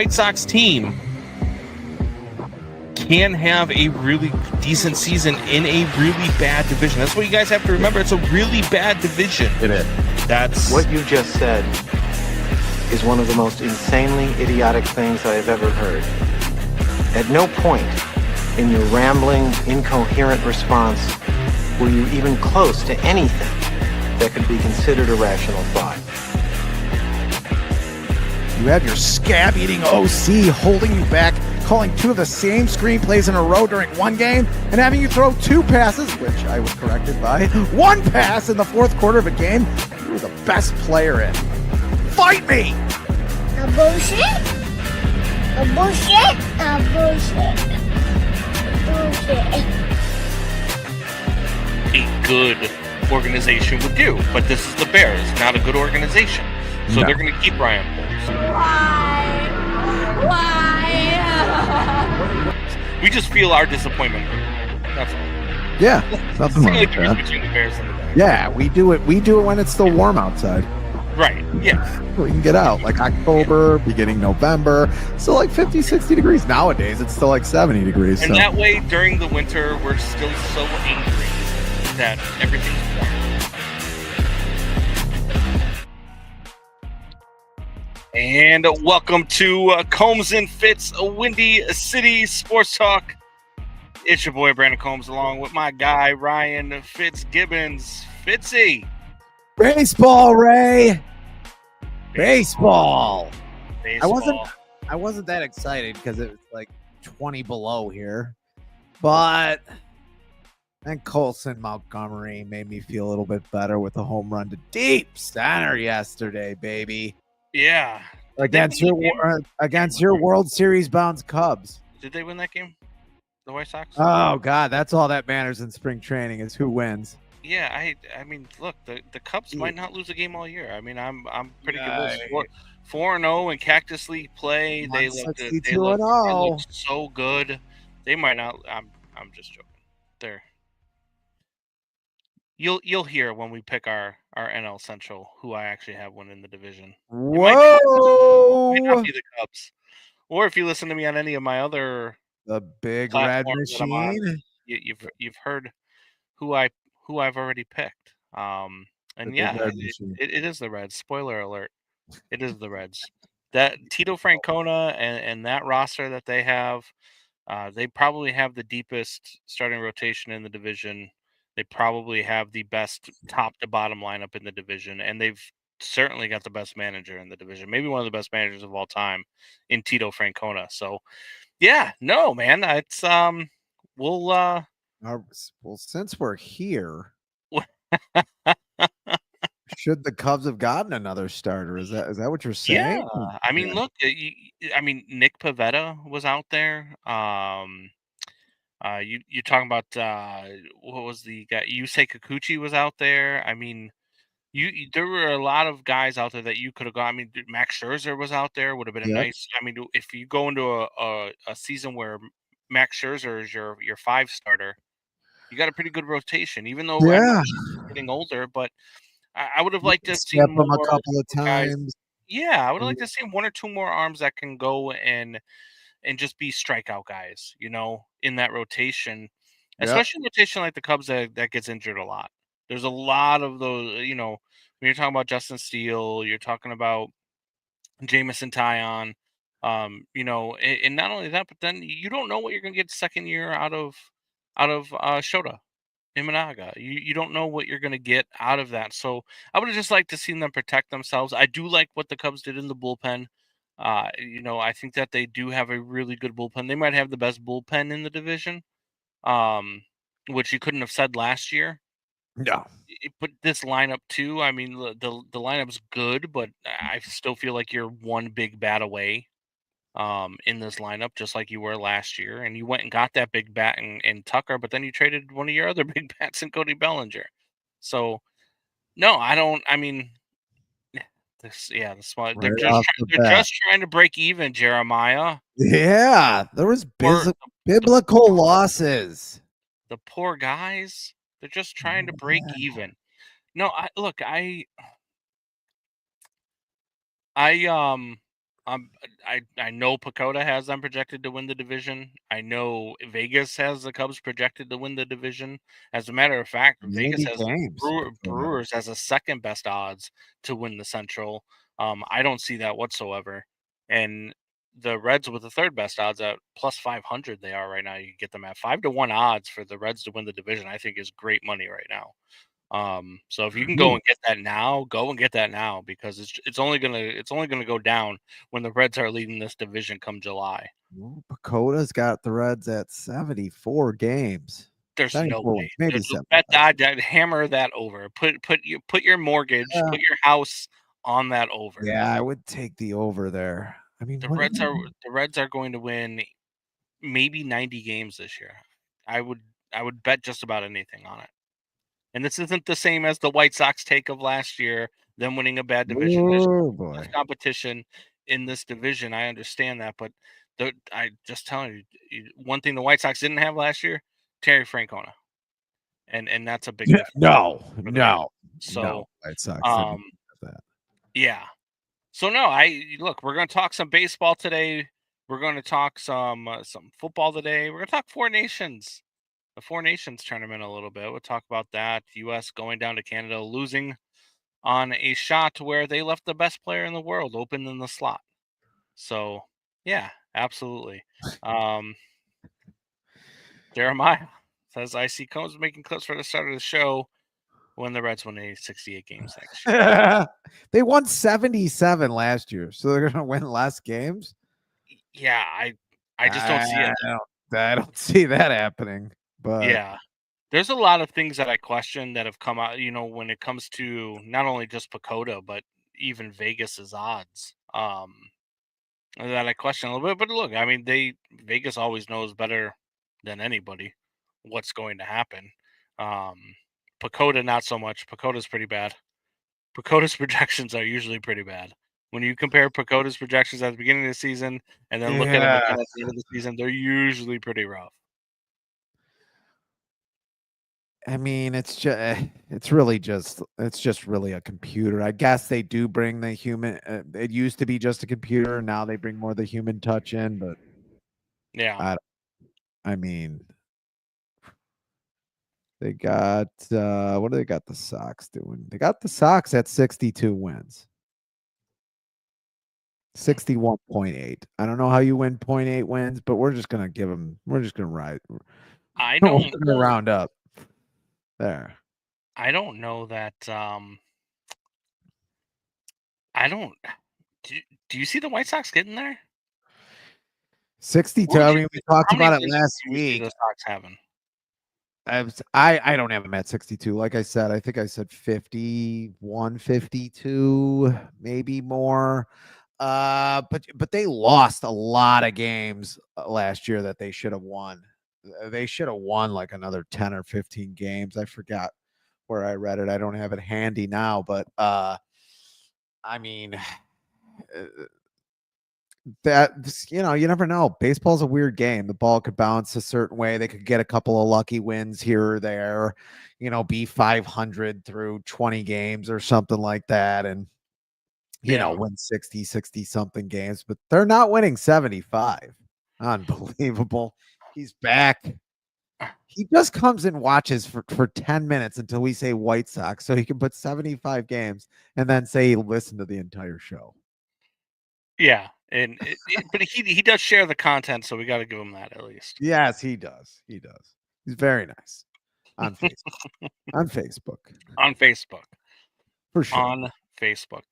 White Sox team can have a really decent season in a really bad division. That's what you guys have to remember. It's a really bad division. It is. That's what you just said is one of the most insanely idiotic things I have ever heard. At no point in your rambling, incoherent response were you even close to anything that could be considered a rational thought. You have your scab-eating OC holding you back, calling 2 of the same screenplays in a row during one game, and having you throw 2 passes, which I was corrected by, 1 pass in the 4th quarter of a game you were the best player in. Fight me! A bullshit? A bullshit? A bullshit. Bullshit. a good organization would do. But this is the Bears, not a good organization. So they're going to keep Ryan Poles. Why? We just feel our disappointment. That's all. Yeah, nothing wrong with Difference that. between the Bears and the Bears. Yeah, we do it. We do it when it's still warm outside. Right, yeah. We can get out like October, beginning November. Still like 50, 60 degrees. Nowadays, it's still like 70 degrees. And that way, during the winter, we're still so angry that everything's warm. And welcome to Combs and Fitz, a Windy City Sports Talk. It's your boy, Brandon Combs, along with my guy, Ryan Fitzgibbons. Fitzy. Baseball, Ray. Baseball. Baseball. I wasn't that excited because it was like 20 below here, but then Colson Montgomery made me feel a little bit better with a home run to deep center yesterday, baby. Yeah. Against your World Series bound Cubs. Did they win that game? The White Sox? Oh God, that's all that matters in spring training is who wins. Yeah, I mean, look, the Cubs might not lose a game all year. I mean, I'm pretty good. 4-0 in Cactus League play. They look so good. They might not. I'm just joking. They're. You'll hear when we pick our NL Central who I actually have winning the division. Whoa! It might not be the Cubs, or if you listen to me on any of my other the big red machine, you've heard who I've already picked. And yeah, it is the Reds. Spoiler alert. It is the Reds. That Tito Francona and that roster that they have, they probably have the deepest starting rotation in the division. They probably have the best top to bottom lineup in the division, and they've certainly got the best manager in the division. Maybe one of the best managers of all time in Tito Francona. So, yeah, no, man, it's well, since we're here, should the Cubs have gotten another starter? Is that what you're saying? Yeah, I mean, look, Nick Pivetta was out there. You're talking about what was the guy? Yusei Kikuchi was out there. I mean, there were a lot of guys out there that you could have got. I mean, Max Scherzer was out there. Would have been a nice. I mean, if you go into a season where Max Scherzer is your 5 starter, you got a pretty good rotation. Even though he's getting older, but I would have liked to see him a couple of times. Guys. Yeah, I would have liked to see 1 or 2 more arms that can go and just be strikeout guys, in that rotation, especially a rotation like the Cubs that gets injured a lot. There's a lot of those, when you're talking about Justin Steele, you're talking about Jamison Tyon, and not only that, but then you don't know what you're going to get second year out of Shota Imanaga. You don't know what you're going to get out of that. So I would have just liked to see them protect themselves. I do like what the Cubs did in the bullpen. I think that they do have a really good bullpen. They might have the best bullpen in the division, which you couldn't have said last year. No. But this lineup too, I mean, the lineup's good, but I still feel like you're one big bat away in this lineup, just like you were last year. And you went and got that big bat in Tucker, but then you traded one of your other big bats in Cody Bellinger. So, no, I don't. I mean, the smart. They're just trying to break even, Jeremiah. Yeah, there was biblical losses. The poor guys. They're just trying to break even. No, I Um, I know Pacoda has them projected to win the division. I know Vegas has the Cubs projected to win the division. As a matter of fact, Vegas 90 has games. Brewers as a second best odds to win the Central. I don't see that whatsoever. And the Reds with the third best odds at plus 500 they are right now. You get them at 5-1 odds for the Reds to win the division. I think is great money right now. So if you can go Ooh. and get that now, go and get that now because it's only gonna go down when the Reds are leading this division come July. Ooh, Pacoda's got the Reds at 74 games. There's no 74 way. wins, maybe Bet 75. that, hammer that over. Put your mortgage, Yeah. put your house on that over. Yeah, I would take the over there. I mean, The what Reds are the Reds are going to win maybe 90 games this year. I would I would bet just about anything on it. And this isn't the same as the White Sox take of last year, them winning a bad division. There's oh tough boy. competition in this division. I understand that, but I just telling you, one thing the White Sox didn't have last year, Terry Francona, and that's a big Yeah, difference no, for the Reds. no, no. So, White Sox didn't um, have that. yeah. So no, I look. We're going to talk some baseball today. We're going to talk some football today. We're going to talk Four Nations, the Four Nations tournament a little bit. We'll talk about that. U.S. going down to Canada, losing on a shot where they left the best player in the world open in the slot. So, yeah, absolutely. Um, Jeremiah says, I see Combs making clips for the start of the show when the Reds win 68 games next year. They won 77 last year, so they're gonna win less games. Yeah, I just don't see it. I don't see that happening. But Yeah. There's a lot of things that I question that have come out, when it comes to not only just Pacoda, but even Vegas's odds. That I question a little bit. But look, I mean, Vegas always knows better than anybody what's going to happen. Pacoda, not so much. Pacoda's pretty bad. Pacoda's projections are usually pretty bad. When you compare Pacoda's projections at the beginning of the season and then look at them yeah, again at the end of the season, they're usually pretty rough. I mean, it's just really a computer. I guess they do bring the human. It used to be just a computer. Now they bring more of the human touch in. But Yeah. I mean, they got what do they got the Sox doing? They got the Sox at 62 wins. 61.8. I don't know how you win 0.8 wins, but we're just gonna give them. We're just gonna ride. I We're don't gonna round up there. I don't know that I don't do you see the White Sox getting there? 62. Where I do you mean, we talked How many about it wins last do you see week. the Sox having? I don't have them at 62. Like I said, I think I said 51, 52, maybe more. But they lost a lot of games last year that they should have won. They should have won like another 10 or 15 games. I forgot where I read it. I don't have it handy now, but I mean, that you never know. Baseball's a weird game. The ball could bounce a certain way. They could get a couple of lucky wins here or there, be 500 through 20 games or something like that, and Yeah. win 60 something games, but they're not winning 75. Unbelievable. He's back. He just comes and watches for 10 minutes until we say White Sox so he can put 75 games and then say he listened to the entire show. Yeah, and but he does share the content, so we got to give him that at least. Yes, he does. He does. He's very nice on Facebook. On Facebook. On Facebook. For sure. On Facebook.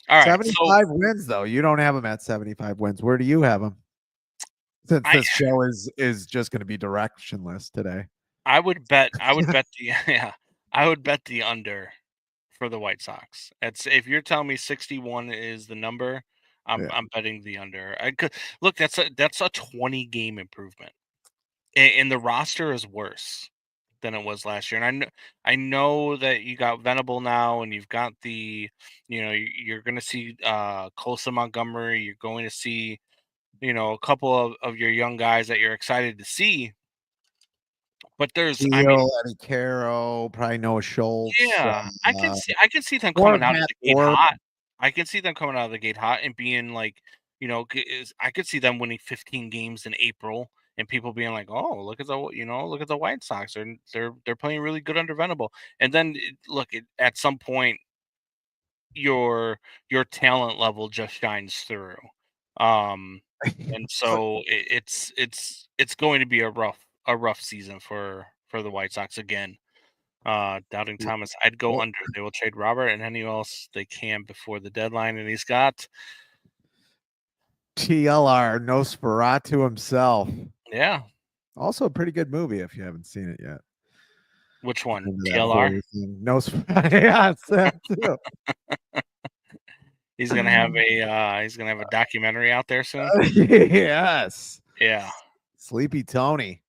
All right. 75 wins though. You don't have him at 75 wins. Where do you have him? Since this show is just going to be directionless today. I would bet the I would bet the under for the White Sox. If you're telling me 61 is the number, I'm betting the under. Look, that's a 20 game improvement. And the roster is worse than it was last year. And I know that you got Venable now, and you've got you're going to see Colson Montgomery. You're going to see a couple of your young guys that you're excited to see. But there's, I mean, Eddie Caro, probably Noah Schultz. yeah, I can see them coming out of the gate hot. I can see them coming out of the gate hot and being like I could see them winning 15 games in April and people being like, "Oh, look at the White Sox. They're playing really good under Venable." And then at some point your your talent level just shines through. Um and But so it's going to be a rough season for the White Sox again. Doubting Thomas, I'd go well, under. They will trade Robert and anyone else they can before the deadline, and he's got TLR Nosferatu himself. yeah. Also a pretty good movie if you haven't seen it yet. Which one? Into that TLR? horror thing. Nosferatu. Yeah, it's that too. He's gonna have a documentary out there soon. Yes. Yeah. Sleepy Tony.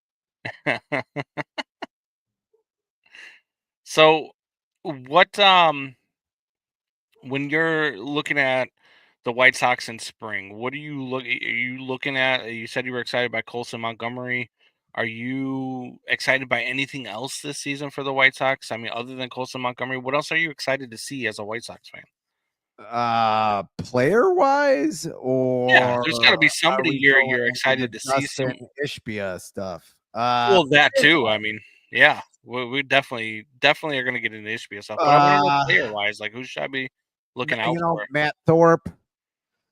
So what when you're looking at the White Sox in spring, what are you looking at? You said you were excited by Colson Montgomery. Are you excited by anything else this season for the White Sox? I mean, other than Colson Montgomery, what else are you excited to see as a White Sox fan? Player wise, Yeah, or there's got to be are somebody we you're going into the excited to see Justin some. Ishbia stuff? Well, that Player too. I mean, yeah, we definitely are going to get into Ishbia stuff, but I want to know uh player wise, like who should I be looking out for? Matt Thorpe.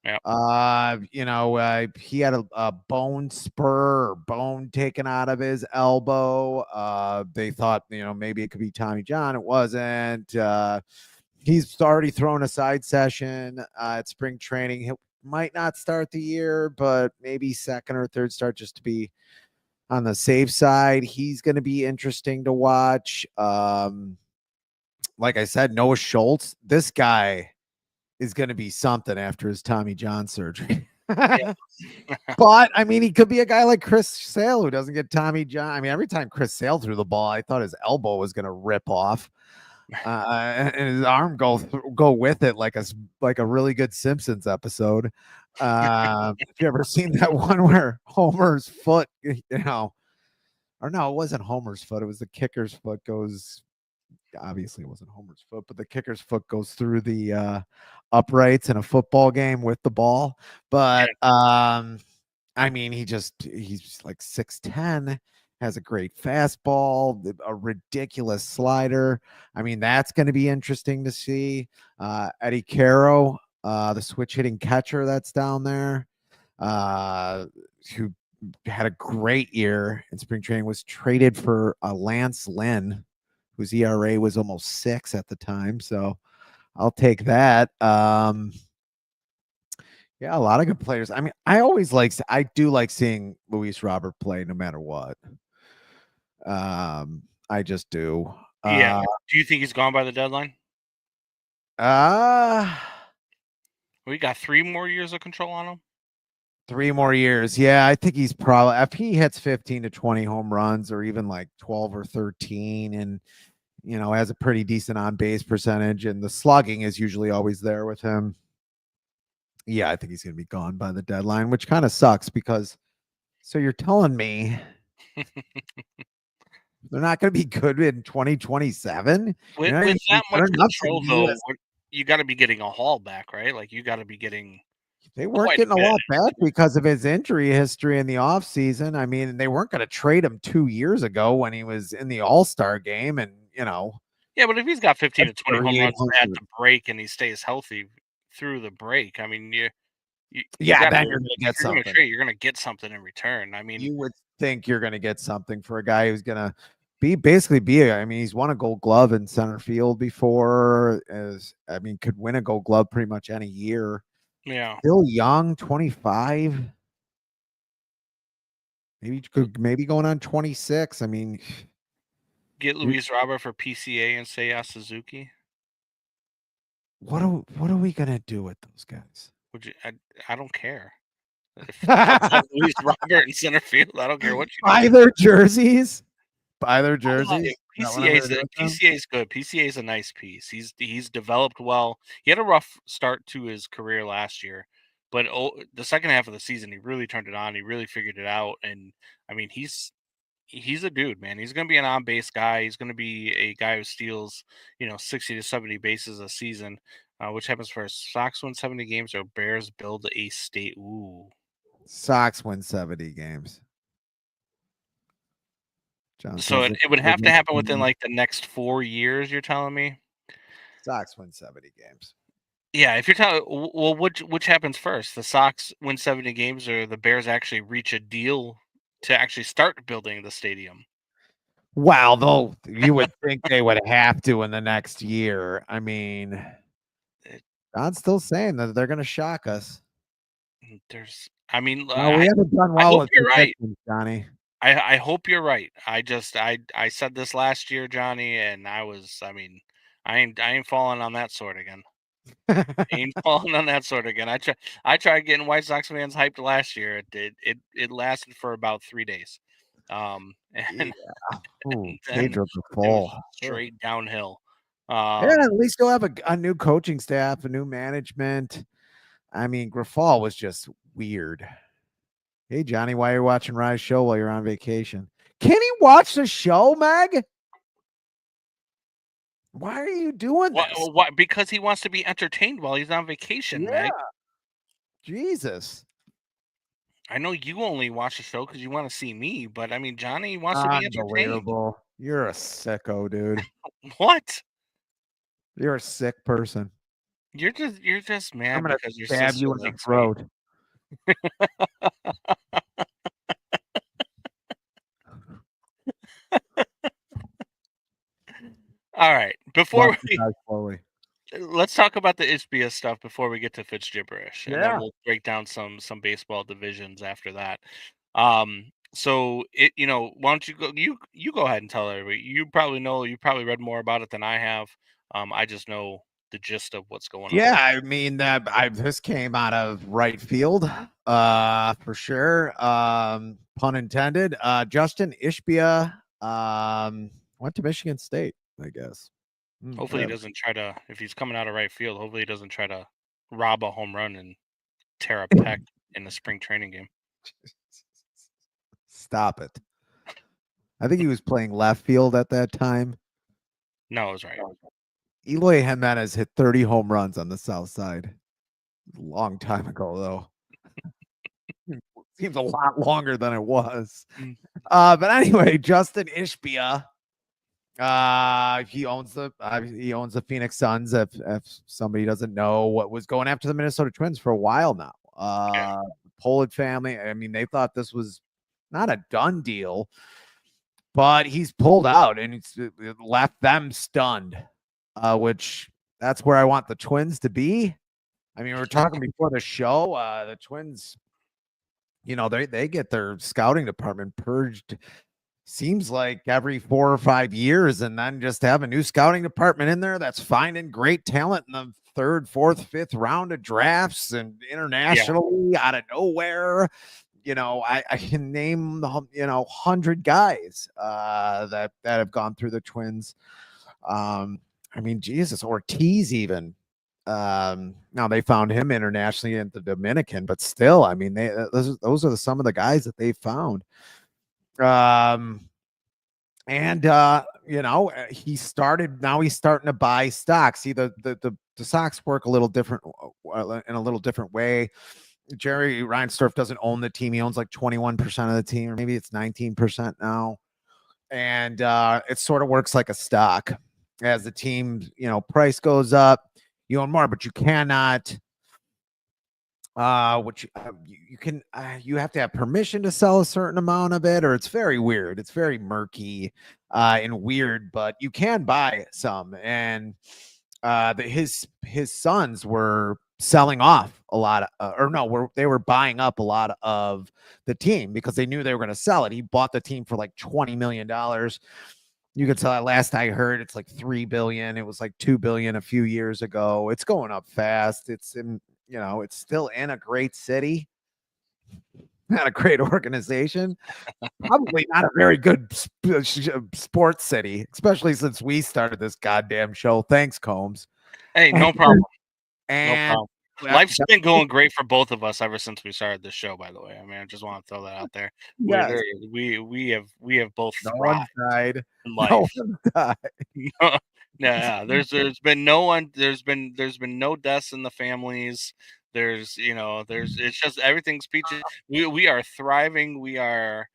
Yeah, He had a bone spur or bone taken out of his elbow. They thought, maybe it could be Tommy John. It wasn't. He's already thrown a side session at spring training. He might not start the year, but maybe second or third start just to be on the safe side. He's going to be interesting to watch. Like I said, Noah Schultz, this guy is going to be something after his Tommy John surgery. yeah, But I mean, he could be a guy like Chris Sale who doesn't get Tommy John. I mean, every time Chris Sale threw the ball, I thought his elbow was going to rip off, and his arm go with it like a really good Simpsons episode. Have you ever seen that one where Homer's foot, or no, it wasn't Homer's foot; it was the kicker's foot goes. Obviously, it wasn't Homer's foot, but the kicker's foot goes through the uprights in a football game with the ball. But I mean, he's like 6'10", has a great fastball, a ridiculous slider. I mean, that's going to be interesting to see. Eddie Caro, the switch hitting catcher that's down there, who had a great year in spring training, was traded for Lance Lynn, whose ERA was almost 6 at the time. So I'll take that. Yeah, a lot of good players. I mean, I do like seeing Luis Robert play no matter what. I just do. yeah. Do you think he's gone by the deadline? Uh We got 3 more years of control on him. 3 more years. Yeah, I think he's probably, if he hits 15 to 20 home runs or even like 12 or 13 and has a pretty decent on base percentage and the slugging is usually always there with him. Yeah, I think he's going to be gone by the deadline, which kind of sucks because so you're telling me they're not going to be good in 2027? With You're not with even that good much enough to control, be though, US. you got to be getting a haul back, right? Like you got to be getting They weren't quite a getting a bit. lot back because of his injury history in the offseason. I mean, they weren't going to trade him 2 years ago when he was in the All-Star game and, Yeah, but if he's got 15 to 20 home runs at 3,800. the break and he stays healthy through the break, I mean, you Yeah, got to then you're going to if get you're going to something. trade, you're going to get something in return. I mean, You would think you're going to get something for a guy who's going to basically I mean, he's won a gold glove in center field before, could win a gold glove pretty much any year. yeah, Still young, 25. Maybe going on 26. I mean, get Luis Robert for PCA and Seiya Suzuki. what are we going to do with those guys? Would you? I don't care. If the Cubs have Luis Robert in center field, I don't care what you do. Buy their jerseys. Buy their Yeah, jerseys. Is that what I'm PCA gonna is do with them? PCA is good. PCA is a nice piece. He's developed well. He had a rough start to his career last year, but the second half of the season he really turned it on. He really figured it out, and I mean he's a dude, man. He's going to be an on base guy. He's going to be a guy who steals 60 to 70 bases a season. Which happens first? Sox win 70 games or Bears build a state? Ooh. Sox win 70 games. John So says it would have to happen within like the next 4 years, you're telling me? Sox win 70 games. Yeah, if you're telling, well, which happens first? The Sox win 70 games or the Bears actually reach a deal to actually start building the stadium? Wow, though you would think they would have to in the next year. I mean, John's still saying that they're going to shock us. I mean, No, we haven't done I well hope with you're right. predictions, Johnny. I hope you're right. I said this last year, Johnny, and I mean, I ain't falling on that sword again. Ain't falling on that sword again. I tried getting White Sox fans hyped last year. It lasted for about 3 days. And, Ooh, and then Pedro it was Grifol. straight downhill. Yeah, at least you'll have a new coaching staff, a new management. I mean, Grifol was just weird. Hey, Johnny, why are you watching Rise Show while you're on vacation? Can he watch the show, Meg? Why are you doing this? Why? Because he wants to be entertained while he's on vacation, Yeah. Meg. Jesus. I know you only watch the show because you want to see me, but I mean, Johnny wants to be entertained. Unbelievable. You're a sicko, dude. What? You're a sick person. You're just I'm mad gonna because your stab sister you in the likes me. throat. All right, Watch the guy slowly. let's talk about the Ishbia stuff before we get to Fitz gibberish, and then Yeah. we'll break down some baseball divisions after that. So why don't you go ahead and tell everybody. You probably read more about it than I have. I just know the gist of what's going on. Yeah, I mean that this came out of right field, for sure. Pun intended. Justin Ishbia went to Michigan State, I guess. Hopefully, he doesn't try to. If he's coming out of right field, hopefully he doesn't try to rob a home run and tear a pec in the spring training game. Stop it. I think he was playing left field at that time. No, it was right. Eloy Jimenez hit 30 home runs on the South Side. A long time ago, though. Seems a lot longer than it was. But anyway, Justin Ishbia. He owns the Phoenix Suns. If somebody doesn't know, what was going after the Minnesota Twins for a while now. Pollard family. I mean, they thought this was not a done deal, but he's pulled out and it's left them stunned. Which that's where I want the Twins to be. I mean, we were talking before the show. The Twins, they get their scouting department purged. Seems like every 4 or 5 years, and then just have a new scouting department in there that's finding great talent in the third, fourth, fifth round of drafts and internationally out of nowhere. I can name 100 guys that have gone through the Twins. I mean, Jesus, Ortiz even. Now they found him internationally in the Dominican, but still, I mean, those are some of the guys that they found. He's starting to buy stocks. See, the Sox work a little different in a little different way. Jerry Reinsdorf doesn't own the team. He owns like 21% of the team, or maybe it's 19% now. And it sort of works like a stock. As the team, price goes up, you own more, but you cannot you have to have permission to sell a certain amount of it, or it's very weird. It's very murky and weird, but you can buy some. And his sons were selling off a lot of, they were buying up a lot of the team because they knew they were going to sell it. He bought the team for like $20 million. You could tell that last I heard, it's like $3 billion. It was like $2 billion a few years ago. It's going up fast. It's still in a great city, not a great organization, probably not a very good sports city, especially since we started this goddamn show. Thanks, Combs. Hey, no problem. And no problem. Life's been going great for both of us ever since we started this show, by the way. I mean, I just want to throw that out there. Yes. We have both no one thrived died. in life. No one died. Yeah, there's been no one there's been no deaths in the families. There's it's just everything's peachy. We are thriving. We're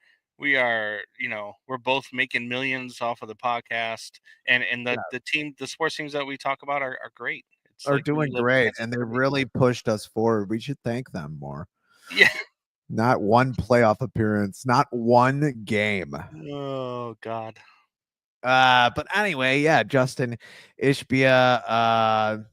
both making millions off of the podcast, and the sports teams that we talk about are great. It's Are like we doing live in great, Kansas and they City. really pushed us forward. We should thank them more. Yeah. Not one playoff appearance, not one game. Oh God. But anyway, yeah, Justin Ishbia,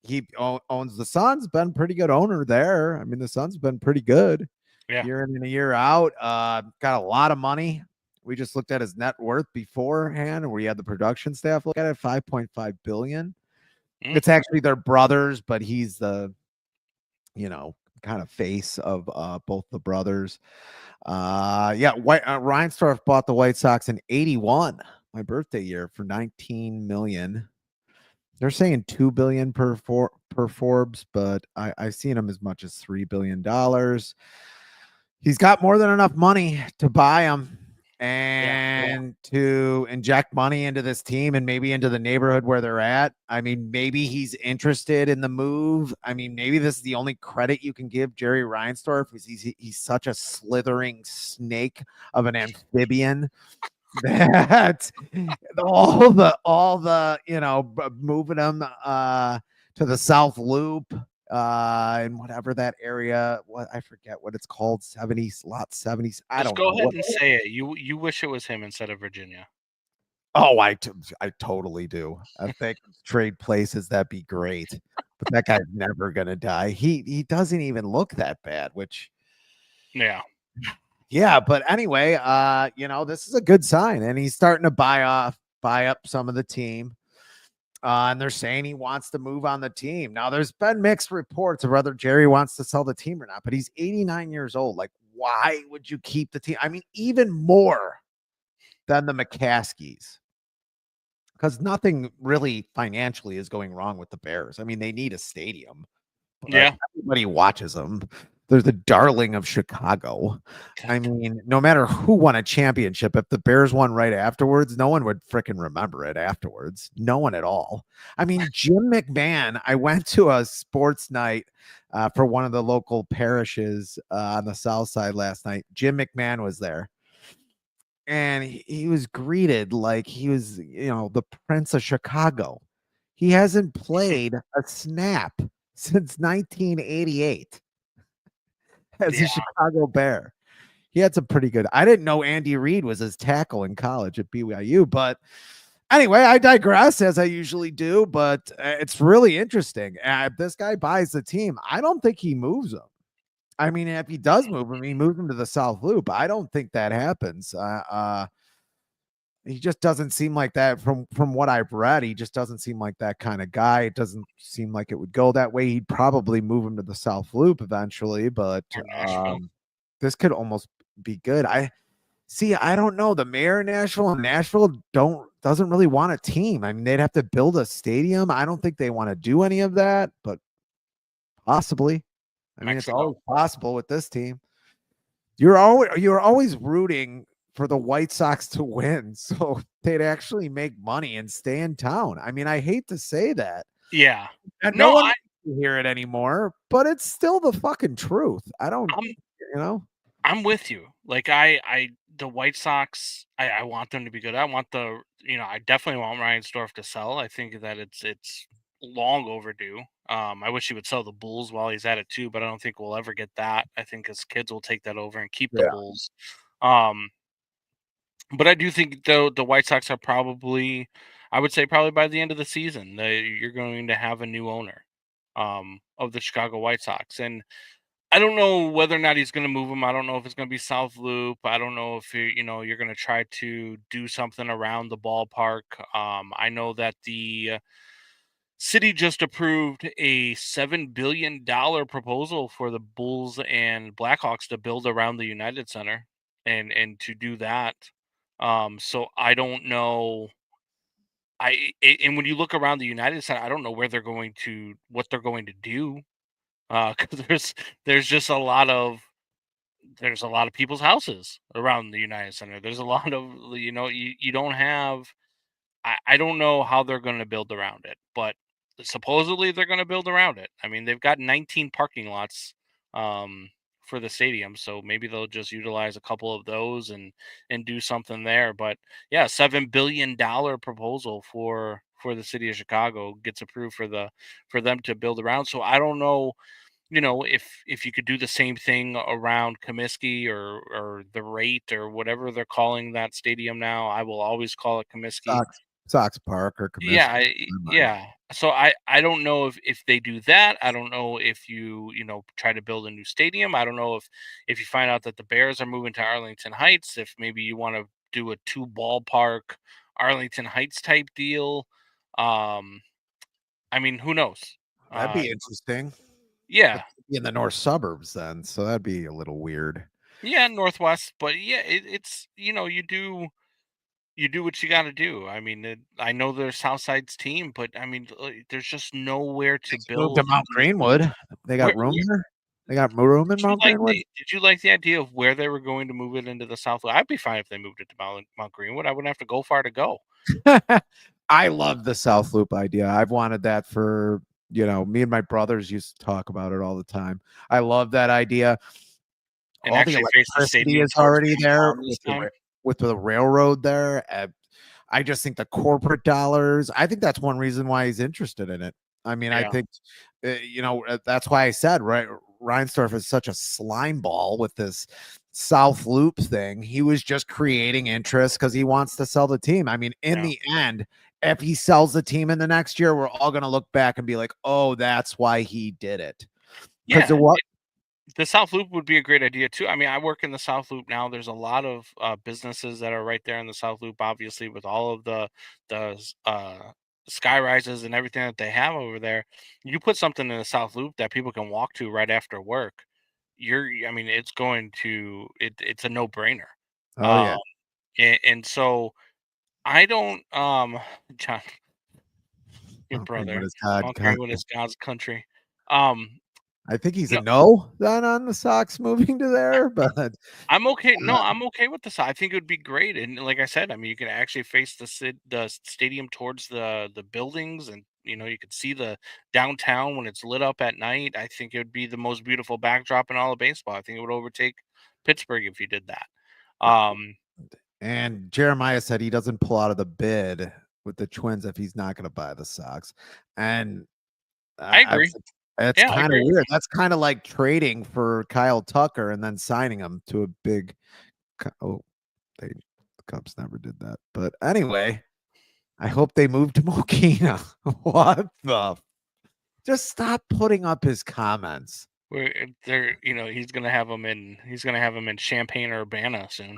he owns the Suns. Been pretty good owner there. I mean, the Suns been pretty good Yeah. year in and a year out. Got a lot of money. We just looked at his net worth beforehand, and we had the production staff look at it, 5.5 billion. Mm. It's actually their brothers, but he's the kind of face of both the brothers. Reinsdorf bought the White Sox in 81, my birthday year, for 19 million. They're saying 2 billion per Forbes, but I've seen him as much as $3 billion. He's got more than enough money to buy him and to inject money into this team and maybe into the neighborhood where they're at. I mean, maybe he's interested in the move. I mean, maybe this is the only credit you can give Jerry Reinsdorf, because he's such a slithering snake of an amphibian that all the moving them to the South Loop and whatever that area, what I forget what it's called, 70s, lot 70s. I Just don't go know ahead what. and say it. You wish it was him instead of Virginia. Oh, I totally do. If they could trade places, that'd be great. But that guy's never gonna die. He doesn't even look that bad, which Yeah. yeah, but anyway, this is a good sign, and he's starting to buy up some of the team. And they're saying he wants to move on the team. Now, there's been mixed reports of whether Jerry wants to sell the team or not, but he's 89 years old. Like, why would you keep the team? I mean, even more than the McCaskies, because nothing really financially is going wrong with the Bears. I mean, they need a stadium, but Yeah. everybody watches them. They're the darling of Chicago. I mean, no matter who won a championship, if the Bears won right afterwards, no one would freaking remember it afterwards. No one at all. I mean, Jim McMahon, I went to a sports night for one of the local parishes on the South Side last night. Jim McMahon was there. And he was greeted like he was, the Prince of Chicago. He hasn't played a snap since 1988 as a Yeah. Chicago Bear. He had some pretty good. I didn't know Andy Reid was his tackle in college at BYU, but anyway, I digress as I usually do. But it's really interesting. If this guy buys the team, I don't think he moves him. I mean, if he does move him, he moves him to the South Loop. I don't think that happens. He just doesn't seem like that from what I've read. He just doesn't seem like that kind of guy. It doesn't seem like it would go that way. He'd probably move him to the South Loop eventually, but Or Nashville. this could almost be good. I don't know. The mayor of Nashville doesn't really want a team. I mean, they'd have to build a stadium. I don't think they want to do any of that, but possibly. I mean, it's Mexico. always possible with this team. You're always rooting for the White Sox to win, so they'd actually make money and stay in town. I mean, I hate to say that. Yeah. And No, no one wants to hear it anymore, but it's still the fucking truth. I'm with you. Like the White Sox, I want them to be good. I definitely want Reinsdorf to sell. I think that it's long overdue. I wish he would sell the Bulls while he's at it too, but I don't think we'll ever get that. I think his kids will take that over and keep the Yeah. Bulls. But I do think though the White Sox are probably, I would say probably by the end of the season, you're going to have a new owner of the Chicago White Sox. And I don't know whether or not he's going to move him. I don't know if it's going to be South Loop. I don't know if you're going to try to do something around the ballpark. I know that the city just approved a $7 billion proposal for the Bulls and Blackhawks to build around the United Center, and to do that. So I don't know. And when you look around the United Center, I don't know what they're going to do. Because there's just there's a lot of people's houses around the United Center. There's a lot of you don't have. I don't know how they're going to build around it, but supposedly they're going to build around it. I mean, they've got 19 parking lots um, for the stadium, so maybe they'll just utilize a couple of those and do something there. But yeah, $7 billion proposal for the city of Chicago gets approved for them to build around. So I don't know, if you could do the same thing around Comiskey or the rate or whatever they're calling that stadium now. I will always call it Comiskey. Sox Park or Yeah, Comiskey. In my mind. yeah. So I don't know if they do that. I don't know if you try to build a new stadium. I don't know if you find out that the Bears are moving to Arlington Heights, if maybe you want to do a two ballpark Arlington Heights type deal. Um, I mean, who knows? That'd Uh, be interesting. But yeah, in the north suburbs, then, so that'd be a little weird. yeah, Northwest, but yeah, it's you do what you got to do. I mean, I know they're Southside's team, but I mean, there's just nowhere They to can move to build. Mount Greenwood. They got room Where there. They got room in Mount Greenwood. did you like the idea of where they were going to move it into the South? I'd be fine if they moved it to Mount Greenwood. I wouldn't have to go far to go. I love the South Loop idea. I've wanted that for, me and my brothers used to talk about it all the time. I love that idea. And All the actually face the electricity stadium is towards already there downtown this time. with the railroad there. I just think the corporate dollars. I think that's one reason why he's interested in it. I mean, I Yeah, think that's why I said right. Reinsdorf is such a slime ball with this South Loop thing. He was just creating interest because he wants to sell the team. I mean, in yeah, the end, if he sells the team in the next year, we're all going to look back and be like, "Oh, that's why he did it." Because yeah. what? The South Loop would be a great idea too. I mean, I work in the South Loop now. There's a lot of businesses that are right there in the South Loop, obviously, with all of the sky rises and everything that they have over there. You put something in the South Loop that people can walk to right after work. I mean, it's a no brainer. Oh Um, yeah, and so I don't, John, your Mount Greenwood brother, is God Mount Greenwood country. is God's country. Um, I think he's a no, no then on the Sox moving to there, but I'm okay. No, I'm okay with this. I think it would be great, and like I said, I mean, you can actually face the stadium towards the buildings, and you could see the downtown when it's lit up at night. I think it would be the most beautiful backdrop in all of baseball. I think it would overtake Pittsburgh if you did that. Um, and Jeremiah said he doesn't pull out of the bid with the Twins if he's not going to buy the Sox, and I I agree. it's Yeah, I kind of agree with weird. you. That's kind of like trading for Kyle Tucker and then signing him to a big. Oh, the Cubs never did that, but anyway, I hope they move to Mokina. What the? Just stop putting up his comments. He's gonna have him in Champaign Urbana soon.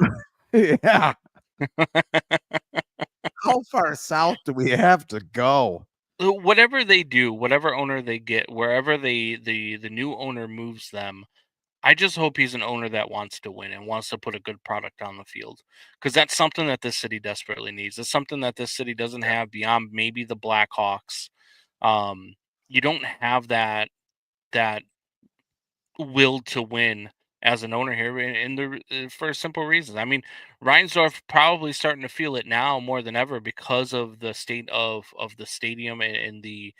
Yeah. How far south do we have to go? Whatever they do, whatever owner they get, wherever the new owner moves them, I just hope he's an owner that wants to win and wants to put a good product on the field, because that's something that this city desperately needs. It's something that this city doesn't have beyond maybe the Blackhawks. Um, you don't have that will to win as an owner here, for simple reasons. I mean, Reinsdorf probably starting to feel it now more than ever because of the state of the stadium and the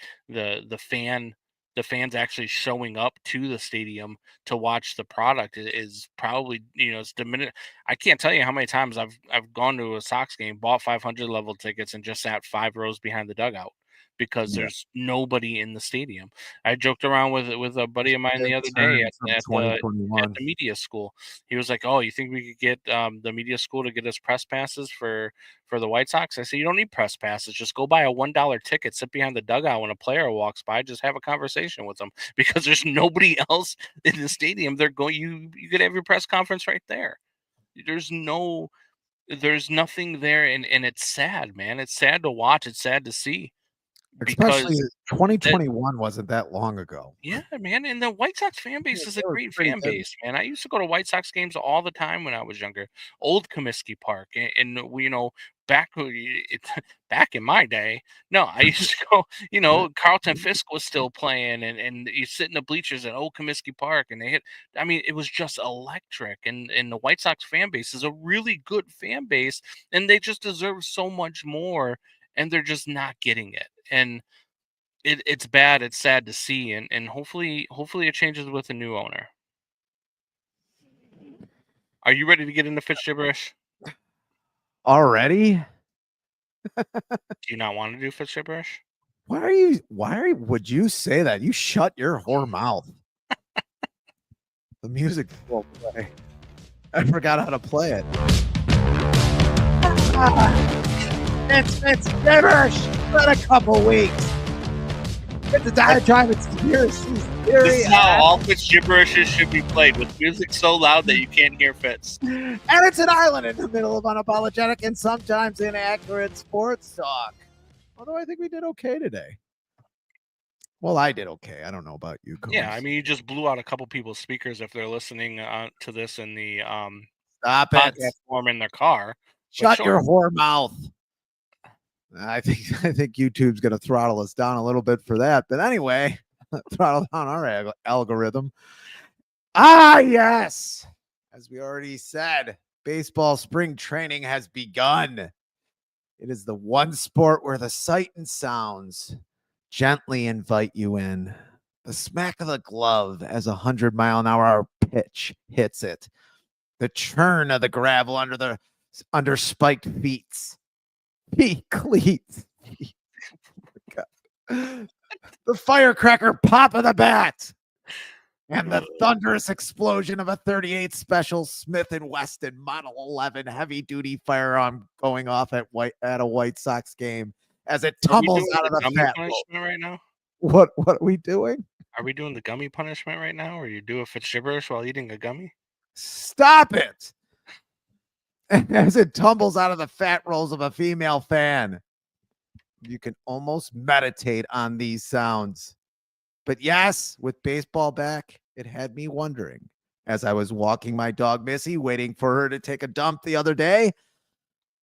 fans actually showing up to the stadium to watch the product is probably it's diminished. I can't tell you how many times I've gone to a Sox game, bought 500 level tickets, and just sat 5 rows behind the dugout because Yeah. there's nobody in the stadium. I joked around with a buddy of mine the other day Turn from at 2021. the media school. He was like, "Oh, you think we could get the media school to get us press passes for the White Sox?" I said, "You don't need press passes. Just go buy a $1 ticket, sit behind the dugout when a player walks by, just have a conversation with them because there's nobody else in the stadium. They're going. You could have your press conference right there. There's no." There's nothing there, and it's sad, man. It's sad to watch. It's sad to see Especially because that 2021 wasn't that long ago. yeah, man, and the White Sox fan Yeah, base is a they were great pretty fan good. base, man. I used to go to White Sox games all the time when I was younger. Old Comiskey Park, and we, back back in my day. No, I used to go. Carlton Fisk was still playing, and you sit in the bleachers at Old Comiskey Park, and they hit. I mean, it was just electric, and the White Sox fan base is a really good fan base, and they just deserve so much more. and they're just not getting it. And it's bad. It's sad to see, and hopefully it changes with a new owner. Are you ready to get into Fitz gibberish? Already? Do you not want to do Fitz gibberish? Would you say that? You shut your whore mouth. The music will play. I forgot how to play it. It's gibberish. Been a couple weeks. It's a diatribe. It's conspiracies. This is how all Fitz gibberishes should be played, with music so loud that you can't hear Fitz. And it's an island in the middle of unapologetic and sometimes inaccurate sports talk. Although I think we did okay today. Well, I did okay. I don't know about you, Coach. Yeah, I mean, you just blew out a couple people's speakers if they're listening to this in the Stop podcast it. form in their car. Shut your whore mouth. I think YouTube's going to throttle us down a little bit for that. But anyway, throttle down our algorithm. Ah, yes. As we already said, baseball spring training has begun. It is the one sport where the sight and sounds gently invite you in. The smack of the glove as 100-mile-an-hour pitch hits it. The churn of the gravel under spiked cleats. The firecracker pop of the bat. And the thunderous explosion of a 38 Special Smith & Wesson Model 11 heavy-duty firearm going off at a White Sox game as it tumbles out of the fat punishment right now. What are we doing? Are we doing the gummy punishment right now, or you do a Fitz gibberish while eating a gummy? Stop it! As it tumbles out of the fat rolls of a female fan. You can almost meditate on these sounds. But yes, with baseball back, it had me wondering, as I was walking my dog Missy, waiting for her to take a dump the other day,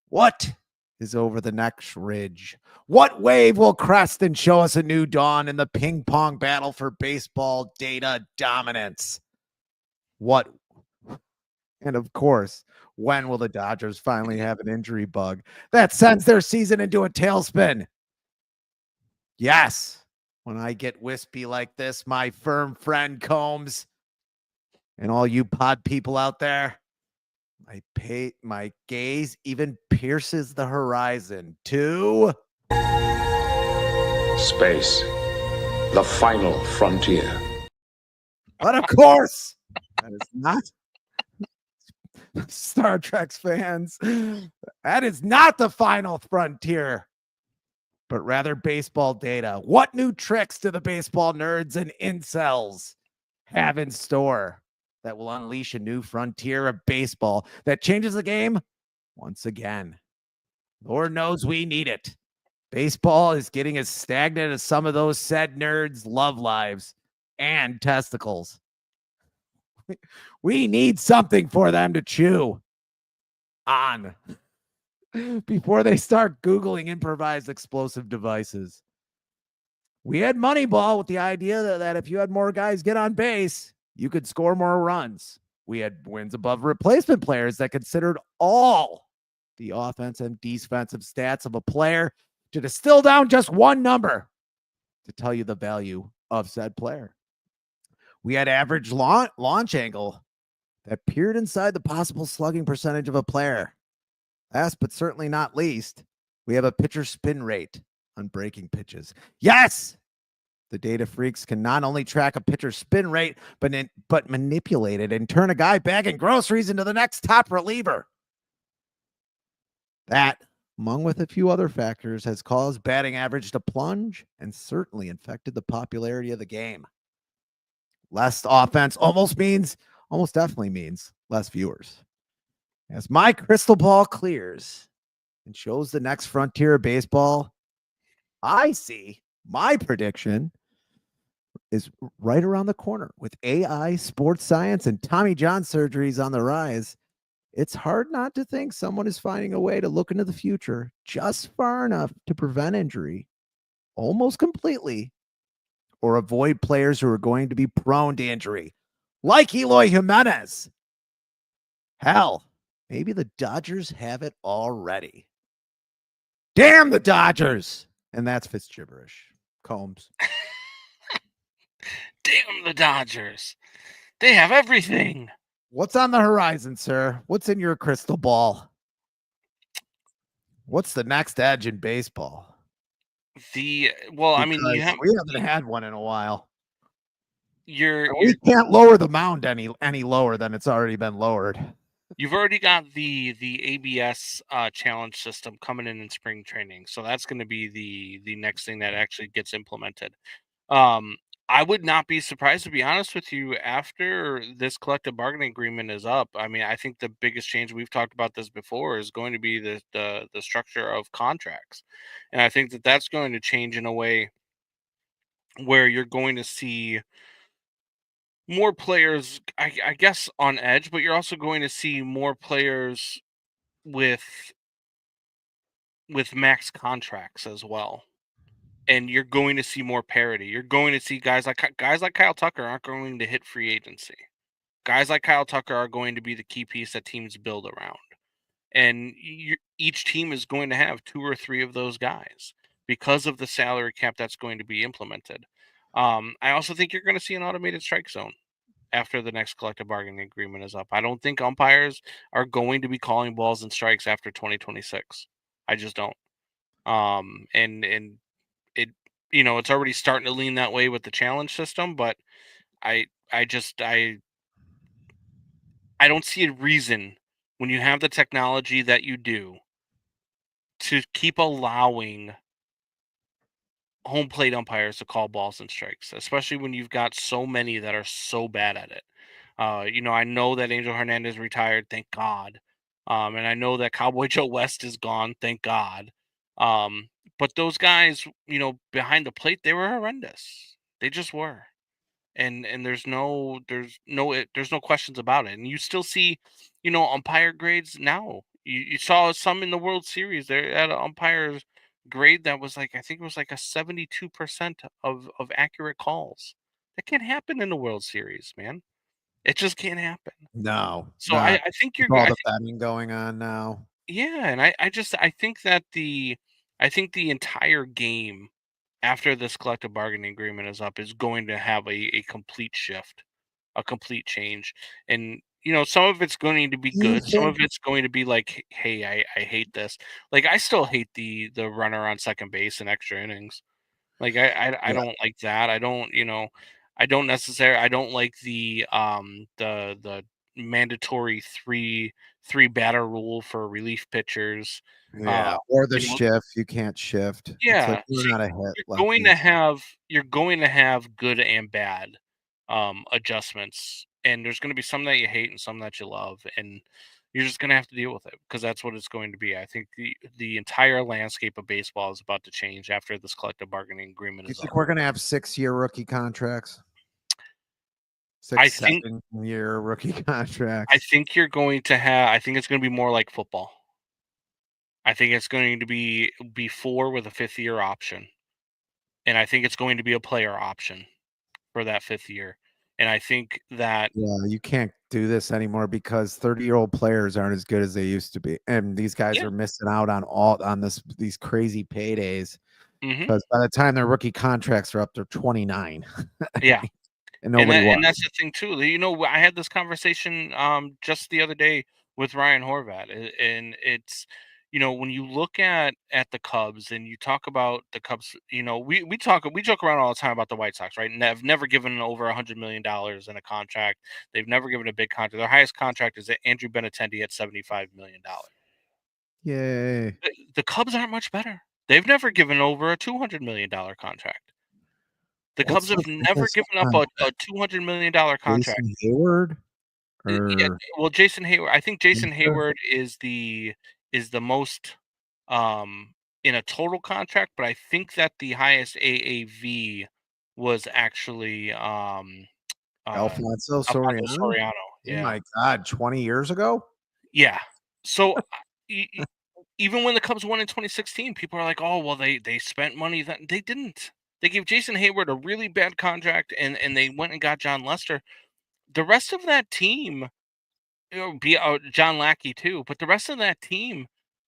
what is over the next ridge? What wave will crest and show us a new dawn in the ping pong battle for baseball data dominance? What? And of course, when will the Dodgers finally have an injury bug that sends their season into a tailspin? Yes, when I get wispy like this, my firm friend Combs, and all you pod people out there, my gaze even pierces the horizon to space, the final frontier. But of course, that is not Star Trek's fans. That is not the final frontier, but rather baseball data. What new tricks do the baseball nerds and incels have in store that will unleash a new frontier of baseball that changes the game once again? Lord knows we need it. Baseball is getting as stagnant as some of those said nerds' love lives and testicles. We need something for them to chew on before they start Googling improvised explosive devices. We had Moneyball with the idea that if you had more guys get on base, you could score more runs. We had wins above replacement players that considered all the offensive and defensive stats of a player to distill down just one number to tell you the value of said player. We had average launch angle that peered inside the possible slugging percentage of a player. Last but certainly not least, we have a pitcher spin rate on breaking pitches. Yes, the data freaks can not only track a pitcher's spin rate, but manipulate it and turn a guy bagging groceries into the next top reliever. That, among with a few other factors, has caused batting average to plunge and certainly infected the popularity of the game. Less offense almost definitely means less viewers. As my crystal ball clears and shows the next frontier of baseball, I see my prediction is right around the corner. With AI, sports science, and Tommy John surgeries on the rise, it's hard not to think someone is finding a way to look into the future just far enough to prevent injury almost completely or avoid players who are going to be prone to injury, like Eloy Jimenez. Hell, maybe the Dodgers have it already. Damn the Dodgers. And that's Fitz gibberish. Combs. Damn the Dodgers. They have everything. What's on the horizon, sir? What's in your crystal ball? What's the next edge in baseball? We haven't had one in a while. You can't lower the mound any lower than it's already been lowered. You've already got the ABS challenge system coming in spring training, so that's going to be the next thing that actually gets implemented. I would not be surprised, to be honest with you, after this collective bargaining agreement is up. I mean, I think the biggest change, we've talked about this before, is going to be the structure of contracts, and I think that that's going to change in a way where you're going to see more players, I guess, on edge, but you're also going to see more players with max contracts as well. And you're going to see more parity. You're going to see guys like Kyle Tucker aren't going to hit free agency. Guys like Kyle Tucker are going to be the key piece that teams build around. And each team is going to have 2 or 3 of those guys because of the salary cap that's going to be implemented. I also think you're going to see an automated strike zone after the next collective bargaining agreement is up. I don't think umpires are going to be calling balls and strikes after 2026. I just don't. And it, it's already starting to lean that way with the challenge system, but I don't see a reason, when you have the technology that you do, to keep allowing home plate umpires to call balls and strikes, especially when you've got so many that are so bad at it. I know that Angel Hernandez retired, thank God. And I know that Cowboy Joe West is gone, thank God. But those guys, behind the plate, they were horrendous. They just were. And there's no questions about it. And you still see, umpire grades now. You saw some in the World Series. They're at an umpire's grade that was like, I think it was like a 72% of accurate calls. That can't happen in the World Series, man. It just can't happen. No. So I think you're all the betting going on now. Yeah, and I think that the entire game after this collective bargaining agreement is up is going to have a complete shift, a complete change. And some of it's going to be good, some of it's going to be like, hey, I hate this. Like, I still hate the runner on second base in extra innings. Like, I don't like that. I don't like the mandatory three batter rule for relief pitchers. Yeah, or the shift. You can't shift. Yeah, it's like you're not a hit. You're going to have good and bad adjustments, and there's going to be some that you hate and some that you love, and you're just going to have to deal with it, because that's what it's going to be. I think the entire landscape of baseball is about to change after this collective bargaining agreement You is think up. we're going to have 6-year rookie contracts? I think 7-year rookie contracts. I think you're going to have. I think it's going to be more like football. I think it's going to be 4 with a 5th year option, and I think it's going to be a player option for that 5th year. And I think that you can't do this anymore because 30-year-old players aren't as good as they used to be, and these guys are missing out on these crazy paydays, because by the time their rookie contracts are up, they're 29. Yeah. And that's the thing too. I had this conversation just the other day with Ryan Horvat, and it's, when you look at the Cubs and you talk about the Cubs, we joke around all the time about the White Sox, right? And they've never given over $100 million in a contract. They've never given a big contract. Their highest contract is Andrew Benintendi at $75 million. Yay! The Cubs aren't much better. They've never given over a $200 million contract. The Cubs have never given up a $200 million contract. Jason Hayward? Yeah, well, Jason Hayward. I think Jason Hayward is the most in a total contract, but I think that the highest AAV was actually Alfonso Soriano. Yeah. Oh my God, 20 years ago? Yeah. So even when the Cubs won in 2016, people are like, "Oh, well, they spent money." That they didn't. They gave Jason Hayward a really bad contract, and they went and got John Lester. The rest of that team, John Lackey too, but the rest of that team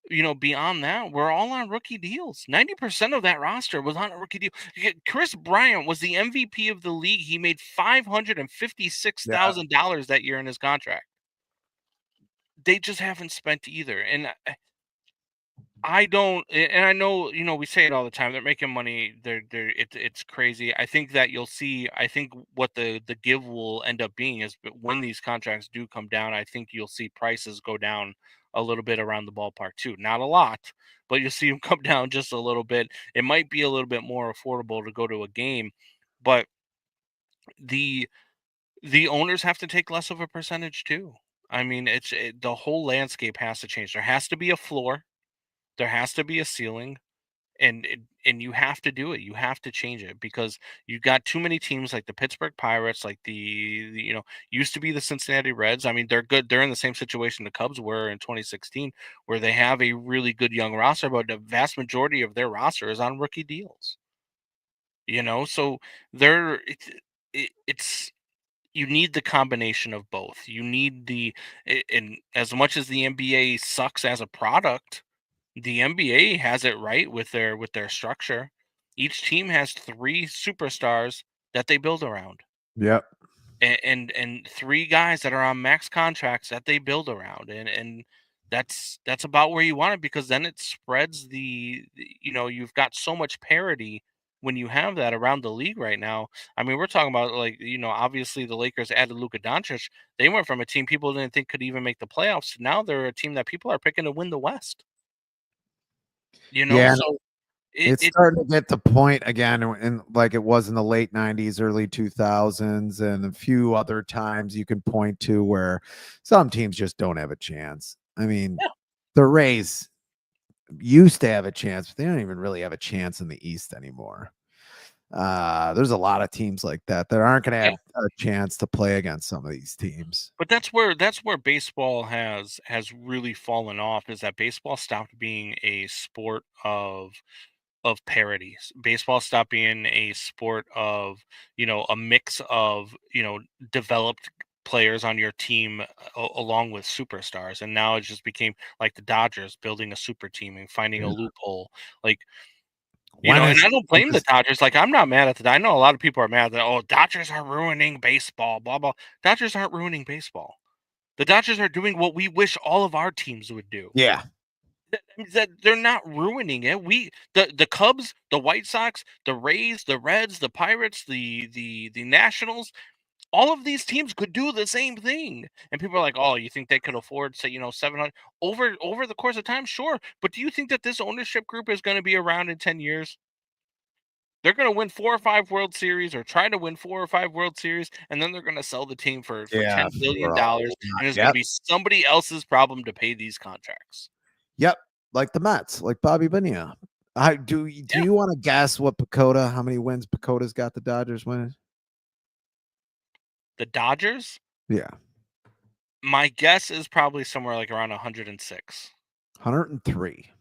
beyond that, we're all on rookie deals. 90% of that roster was on a rookie deal. Chris Bryant was the MVP of the league. He made Yeah. $556,000 that year in his contract. They just haven't spent either. And I don't, and I know, we say it all the time. They're making money. It's crazy. I think that you'll see. I think what the give will end up being is, but when these contracts do come down, I think you'll see prices go down a little bit around the ballpark too. Not a lot, but you'll see them come down just a little bit. It might be a little bit more affordable to go to a game, but the the owners have to take less of a percentage too. I mean, the whole landscape has to change. There has to be a floor. There has to be a ceiling, and you have to do it. You have to change it because you got too many teams like the Pittsburgh Pirates, like used to be the Cincinnati Reds. I mean, they're good. They're in the same situation the Cubs were in 2016, where they have a really good young roster, but the vast majority of their roster is on rookie deals. So they're it's you need the combination of both. You need and as much as the NBA sucks as a product, the NBA has it right with their structure. Each team has 3 superstars that they build around, Yep. and 3 guys that are on max contracts that they build around, and that's about where you want it, because then it spreads you've got so much parity when you have that around the league right now. I mean, we're talking about, like, obviously the Lakers added Luka Doncic. They went from a team people didn't think could even make the playoffs to now they're a team that people are picking to win the West. Yeah. So It's it starting to get the point again, and like it was in the late 90s, early 2000s, and a few other times you can point to where some teams just don't have a chance. I mean, yeah, the Rays used to have a chance, but they don't even really have a chance in the East anymore. There's a lot of teams like that that aren't going to have yeah. a chance to play against some of these teams. But that's where baseball has really fallen off, is that baseball stopped being a sport of parodies. Baseball stopped being a sport of, a mix of, developed players on your team along with superstars. And now it just became like the Dodgers building a super team and finding a Yeah. loophole. Like, When and is I don't blame the Dodgers. Like, I'm not mad at I know a lot of people are mad that, oh, Dodgers are ruining baseball, blah, blah. Dodgers aren't ruining baseball. The Dodgers are doing what we wish all of our teams would do. yeah. That they're not ruining it. The Cubs, the White Sox, the Rays, the Reds, the Pirates, the Nationals, all of these teams could do the same thing. And people are like, "Oh, you think they could afford, say, 700 over the course of time?" Sure, but do you think that this ownership group is going to be around in 10 years? They're going to win 4 or 5 World Series, or try to win 4 or 5 World Series, and then they're going to sell the team for Yeah. $10 billion, For a whole lot. and it's going to Yep. be somebody else's problem to pay these contracts. Yep. Like the Mets, like Bobby Bonilla. Do Yeah. you want to guess what how many wins Pacoda's got the Dodgers winning? The Dodgers, Yeah. my guess is probably somewhere like around 106. 103.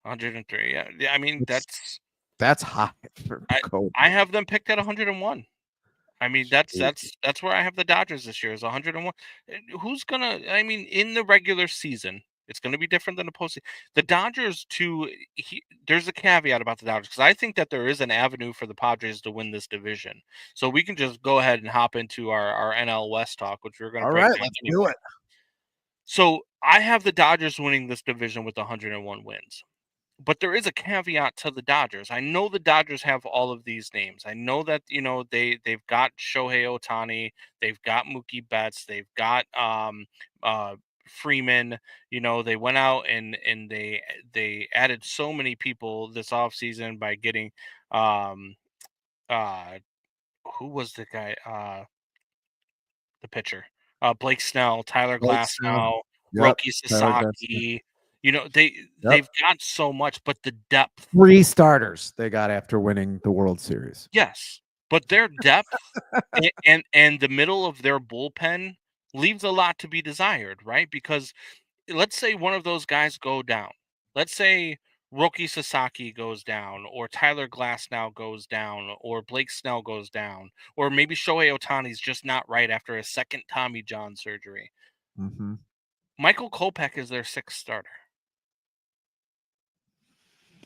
103. Yeah. Yeah, I mean, It's that's high for I Pacoda. I have them picked at 101. I mean, that's Shoot. that's where I have the Dodgers this year, is 101. Who's gonna? I mean, in the regular season, it's gonna be different than the postseason. The Dodgers too. There's a caveat about the Dodgers, because I think that there is an avenue for the Padres to win this division. So we can just go ahead and hop into our NL West talk, which we're gonna All break right, down let's do anyway. it. So I have the Dodgers winning this division with 101 wins. But there is a caveat to the Dodgers. I know the Dodgers have all of these names. I know that, they've got Shohei Ohtani, they've got Mookie Betts, they've got Freeman. They went out and they added so many people this offseason by getting um uh who was the guy, the pitcher? Blake Snell, Tyler Blake Snell. Glasnow, Yep. Roki Tyler Glasnow. Sasaki. They've Yep. got so much, but the depth. 3 starters they got after winning the World Series. Yes, but their depth and the middle of their bullpen leaves a lot to be desired, right? Because let's say one of those guys go down. Let's say Roki Sasaki goes down, or Tyler Glasnow goes down, or Blake Snell goes down, or maybe Shohei Otani's just not right after a second Tommy John surgery. Mhm. Michael Kopech is their 6th starter.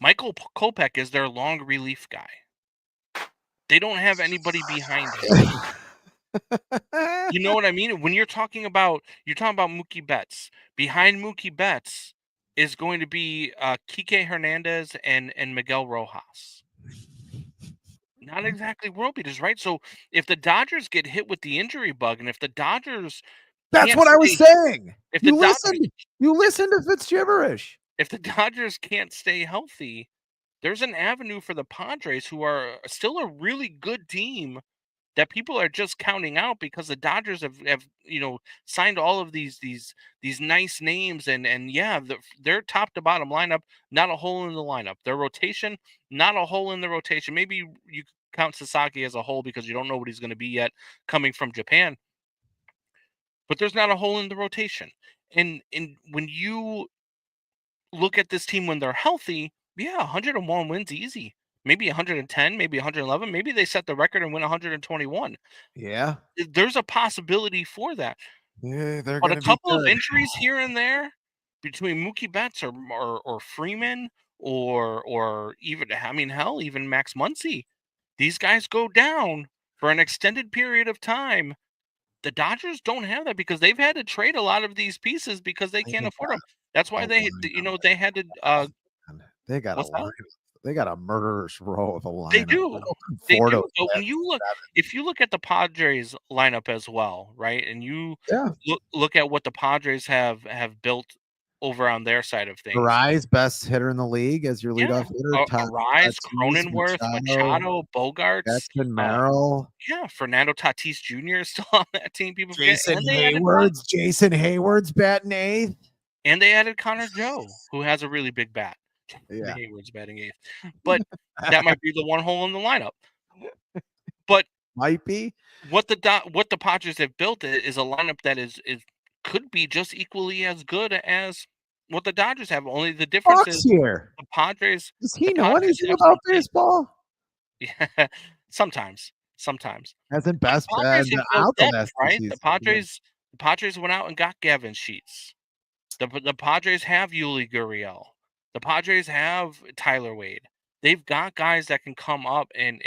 Michael Kopech is their long relief guy. They don't have anybody behind him. You know what I mean? When you're talking about Mookie Betts. Behind Mookie Betts is going to be Kike Hernandez and Miguel Rojas. Not exactly world beaters, right? So if the Dodgers get hit with the injury bug, and if the Dodgers That's can't what I was stay, saying. if the You Dodgers listened. You listened to Fitz gibberish. if the Dodgers can't stay healthy, there's an avenue for the Padres, who are still a really good team, that people are just counting out because the Dodgers have signed all of these nice names, and yeah, their top to bottom lineup, not a hole in the lineup. Their rotation, not a hole in the rotation. Maybe you count Sasaki as a hole because you don't know what he's going to be yet coming from Japan, but there's not a hole in the rotation. And when you look at this team when they're healthy, yeah, 101 wins easy. Maybe 110, maybe 111, maybe they set the record and win 121. Yeah. There's a possibility for that. Yeah, they're But a gonna be couple of good. injuries here and there between Mookie Betts or Freeman or even, I mean, hell, even Max Muncy. These guys go down for an extended period of time. The Dodgers don't have that because they've had to trade a lot of these pieces because they They can't afford them. That's why got a they had to lineup. They got a what's that? line. They got a murderer's row of a They lineup. do. They Conforto, do, but when you look if you look at the Padres lineup as well, right, and you yeah. look at what the Padres have built over on their side of things. Arise, best hitter in the league as your Yeah, leadoff hitter. Arise, Tatis, Cronenworth, Machado, Bogarts, Jackson uh, Merrill, yeah, Fernando Tatis Jr. is still on that team, people forget, Jason Hayward's batting eighth. and they added Connor Joe, who has a really big bat. Yeah. Hayward's batting eighth, but that might be the one hole in the lineup. But Might be. what the Padres have built is a lineup that is could be just equally as good as what the Dodgers have. Only the difference Fox is here. the Padres. Does he The know Padres anything have about some baseball? yeah, sometimes. Hasn't But the best Padres been have built out the depth, last two right? seasons. The Padres went out and got Gavin Sheets. The Padres have Yuli Gurriel. The Padres have Tyler Wade. They've got guys that can come up and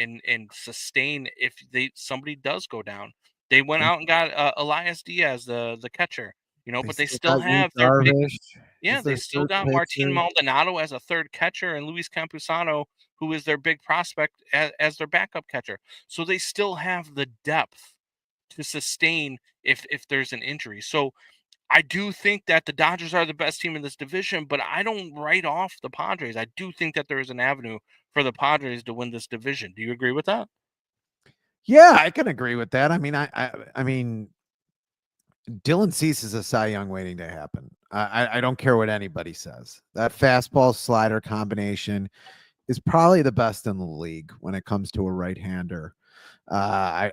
sustain if somebody does go down. They went out and got Elias Diaz, the catcher, They but they still still got Yu have their big. Darvish. Yeah, Is they their still third got Martin pitcher. Maldonado as a third catcher and Luis Campusano, who is their big prospect, as their backup catcher. So they still have the depth to sustain if there's an injury. So I do think that the Dodgers are the best team in this division, but I don't write off the Padres. I do think that there is an avenue for the Padres to win this division. Do you agree with that? Yeah, I can agree with that. I mean, I mean, Dylan Cease is a Cy Young waiting to happen. I don't care what anybody says. That fastball slider combination is probably the best in the league when it comes to a right-hander. I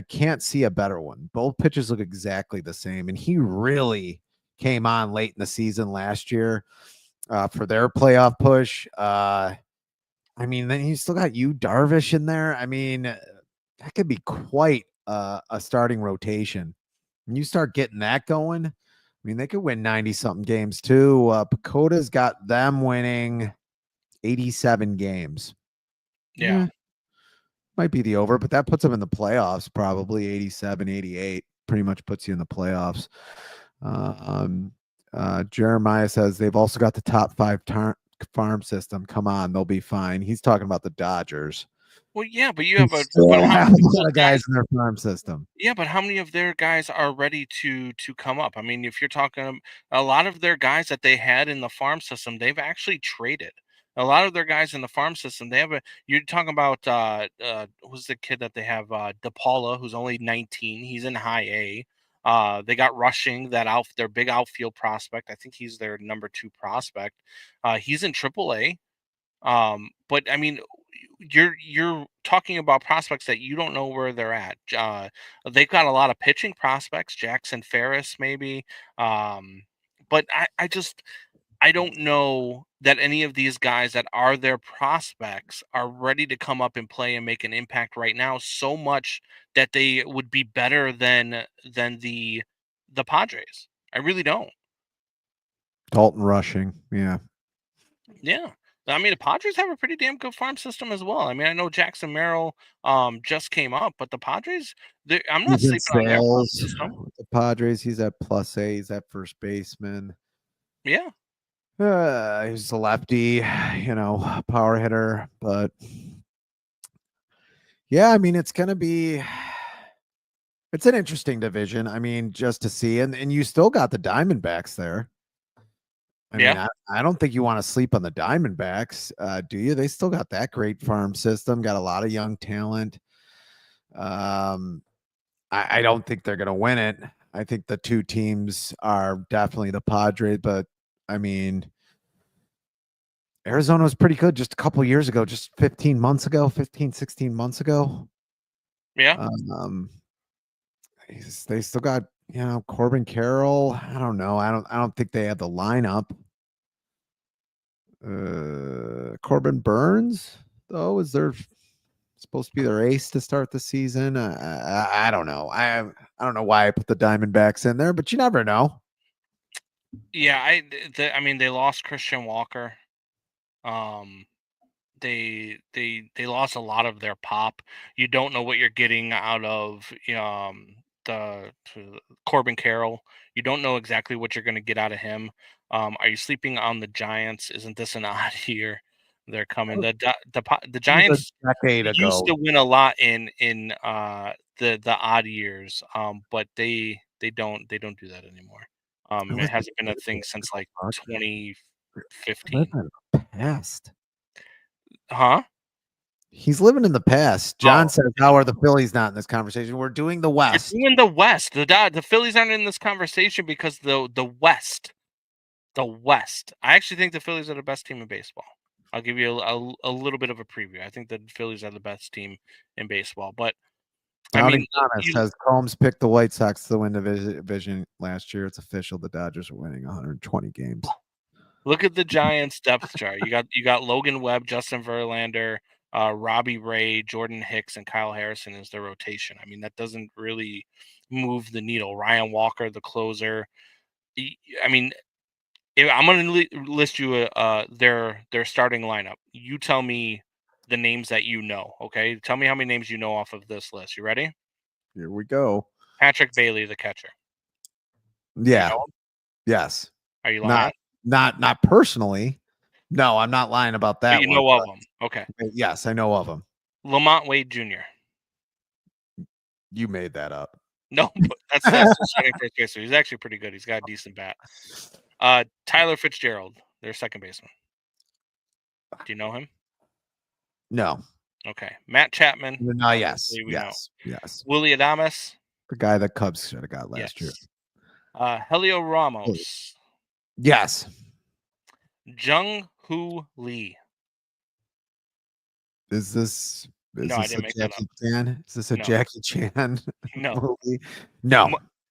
can't see a better one. Both pitches look exactly the same, and he really came on late in the season last year for their playoff push. I mean, then you still got you Darvish in there. I mean, that could be quite a starting rotation. When you start getting that going, I mean, they could win 90 something games too. Pacoda's got them winning 87 games. Yeah. Might be the over, but that puts them in the playoffs, probably 87, 88. Pretty much puts you in the playoffs. Jeremiah says they've also got the top five farm system. Come on, they'll be fine. He's talking about the Dodgers. Well, yeah, but you They have still have a lot of guys in their farm system. Yeah, but how many of their guys are ready to come up? I mean, if you're talking a lot of their guys that they had in the farm system, they've actually traded. A lot of their guys in the farm system, they have a. You're talking about who's the kid that they have? DePaula, who's only 19. He's in high A. They got Rushing, their big outfield prospect. I think he's their number 2 prospect. He's in Triple A. But I mean, you're talking about prospects that you don't know where they're at. They've got a lot of pitching prospects, Jackson Ferris maybe. But I don't know that any of these guys that are their prospects are ready to come up and play and make an impact right now so much that they would be better than the Padres. I really don't. Dalton Rushing, yeah. Yeah. I mean, the Padres have a pretty damn good farm system as well. I mean, I know Jackson Merrill just came up, but the Padres, I'm not He's in sleeping on their farm sales system. with the Padres. He's at +8. He's at first baseman. Yeah, He's a lefty, power hitter. But yeah, I mean, it's an interesting division. I mean, just to see, and you still got the Diamondbacks there. I mean, yeah. I don't think you want to sleep on the Diamondbacks, do you? They still got that great farm system, got a lot of young talent. Um, I don't think they're going to win it. I think the two teams are definitely the Padres, but I mean, Arizona was pretty good just a couple years ago, just 15 months ago, 15, 16 months ago. Yeah. Um, they still got, Corbin Carroll. I don't know. I don't think they have the lineup. Corbin Burns, though, is there supposed to be their ace to start the season? I don't know. I don't know why I put the Diamondbacks in there, but you never know. Yeah, I mean, they lost Christian Walker. Um, they lost a lot of their pop. You don't know what you're getting out of the Corbin Carroll. You don't know exactly what you're going to get out of him. Are you sleeping on the Giants? Isn't this an odd year? They're coming. The It was Giants a decade used ago. to win a lot in the odd years, but they don't do that anymore. It It was hasn't been a thing since like living 2015. in the past. Huh? He's living in the past. John Oh, says, "How are the Phillies not in this conversation? We're doing the you're West." doing the West. The Phillies aren't in this conversation because the West. I actually think the Phillies are the best team in baseball. I'll give you a little bit of a preview. I think the Phillies are the best team in baseball. But I Doubting mean, Thomas you says Combs picked the White Sox to win the division last year. It's official. The Dodgers are winning 120 games. look at the Giants depth chart. You got Logan Webb, Justin Verlander, Robbie Ray, Jordan Hicks, and Kyle Harrison as their rotation. I mean, that doesn't really move the needle. Ryan Walker, the closer. I mean, I'm going to list you their starting lineup. You tell me the names that you know. Okay, tell me how many names you know off of this list. You ready? Here we go. Patrick Bailey, the catcher. Do you Yeah. know him? Yes. Are you Not lying? not personally. No, I'm not lying about But that you one. know of him. Okay. But yes, I know of him. Lamont Wade Jr. You made that up. No, but that's the starting first baseman. He's actually pretty good. He's got a decent bat. Tyler Fitzgerald, their second baseman. Do you know him? No. Okay. Matt Chapman. No, yes. Obviously, we know. Yes. Yes. Willie Adames. The guy that Cubs should have got last year. Yes. Helio Ramos. Yes. Jung Hoo Lee. Is this No, I didn't make that Jackie up. Chan? Is this a No. Jackie Chan No. movie? No.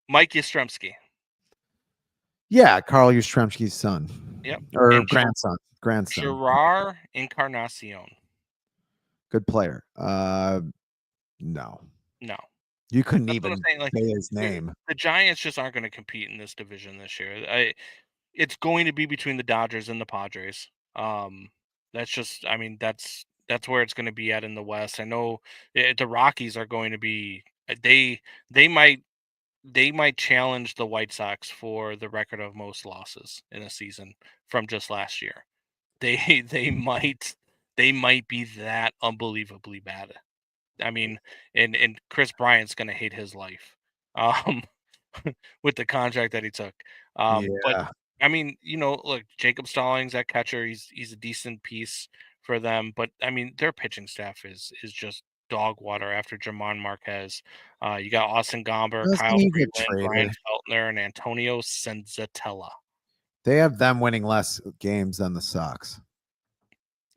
Mike Yastrzemski. Yeah, Carl Yastrzemski's son. Yep. Or And grandson. Gerard Encarnacion. Good player. No. No. You couldn't That's what I'm even saying. Like say his name. the Giants just aren't going to compete in this division this year. It's going to be between the Dodgers and the Padres. That's just, I mean, that's where it's going to be at in the West. I know the Rockies are going to be they might challenge the White Sox for the record of most losses in a season from just last year. They they might be that unbelievably bad. I mean, and Chris Bryant's going to hate his life. Um with the contract that he took. But Yeah. I mean, look, Jacob Stallings at catcher, he's a decent piece for them. But I mean, their pitching staff is just dog water after Jermon Marquez. You got Austin Gomber, Doesn't Kyle he get Freeland, Brian traded? Feltner, and Antonio Senzatella. They have them winning less games than the Sox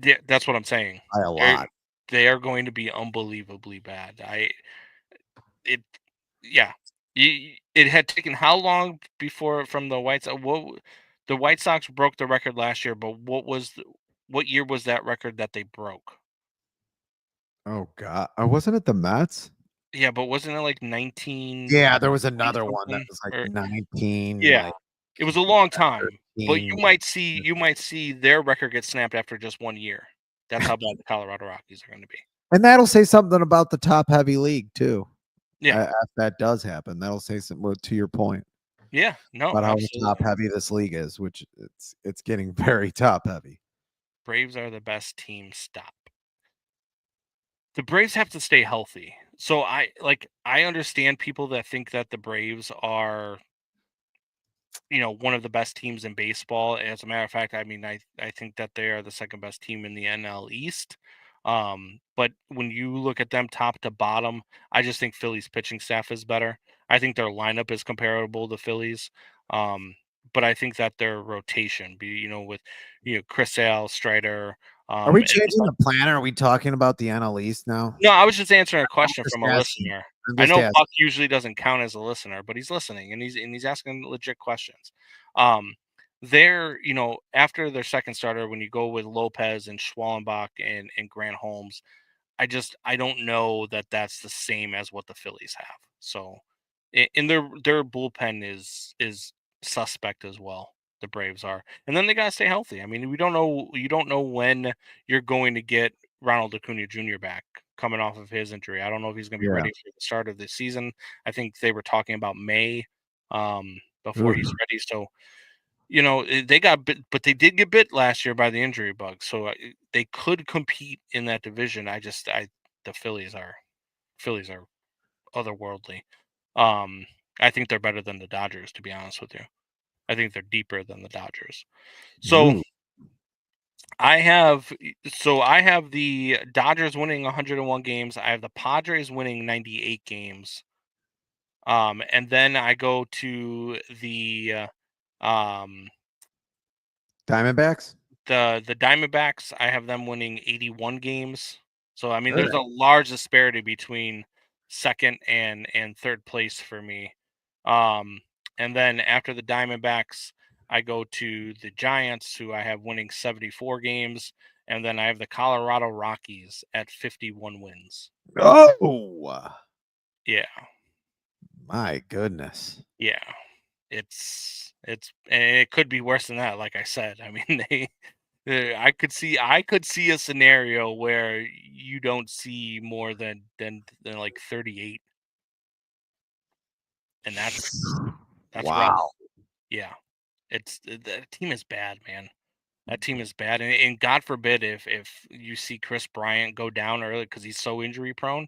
Yeah, that's what I'm saying. by a They're, lot. they are going to be unbelievably bad. It yeah. It had taken how long before from the White Sox? The White Sox broke the record last year, but what year was that record that they broke? Oh God, wasn't it the Mets? Yeah, but wasn't it like 19 Yeah, there was 20 another one that something? was like Or 19, yeah, like It was a long time, but team. you might see their record get snapped after just 1 year. That's how bad the Colorado Rockies are gonna be. And that'll say something about the top heavy league too. Yeah. If that does happen, that'll say something to your point Yeah. No, about how top absolutely. heavy this league is, which it's getting very top heavy. Braves are the best team, stop. The Braves have to stay healthy. So I understand people that think that the Braves are, one of the best teams in baseball. As a matter of fact, I mean, I think that they are the second best team in the NL East. But when you look at them top to bottom, I just think Philly's pitching staff is better. I think their lineup is comparable to Philly's. Um, but I think that their rotation, with Chris Sale, Strider, Are we and changing the plan? Or are we talking about the NL East now? no, I was just answering a I'm question just from a asking. listener. I'm I just know asking. Buck usually doesn't count as a listener, but he's listening and he's asking legit questions. Um, after their second starter, when you go with Lopez and Schwallenbach and Grant Holmes, I don't know that that's the same as what the Phillies have. So, in their bullpen is suspect as well. The Braves are, and then they gotta stay healthy. I mean, we don't know. You don't know when you're going to get Ronald Acuna Jr. back coming off of his injury. I don't know if he's going to be Yeah. ready for the start of the season. I think they were talking about May before Oof. he's ready. So they got bit, but they did get bit last year by the injury bug. So they could compete in that division. The Phillies are otherworldly. Um, I think they're better than the Dodgers, to be honest with you. I think they're deeper than the Dodgers. So Ooh. I have the Dodgers winning 101 games. I have the Padres winning 98 games. And then I go to um Diamondbacks? the Diamondbacks. I have them winning 81 games. So I mean, Good. there's a large disparity between second and third place for me. Um, and then after the Diamondbacks, I go to the Giants, who I have winning 74 games, and then I have the Colorado Rockies at 51 wins. Oh, Yeah, my goodness. yeah. And it could be worse than that. Like I said, I mean I could see a scenario where you don't see more than like 38, and that's rough. Wow. Yeah, that team is bad, man. That team is bad, and God forbid if you see Chris Bryant go down early because he's so injury prone.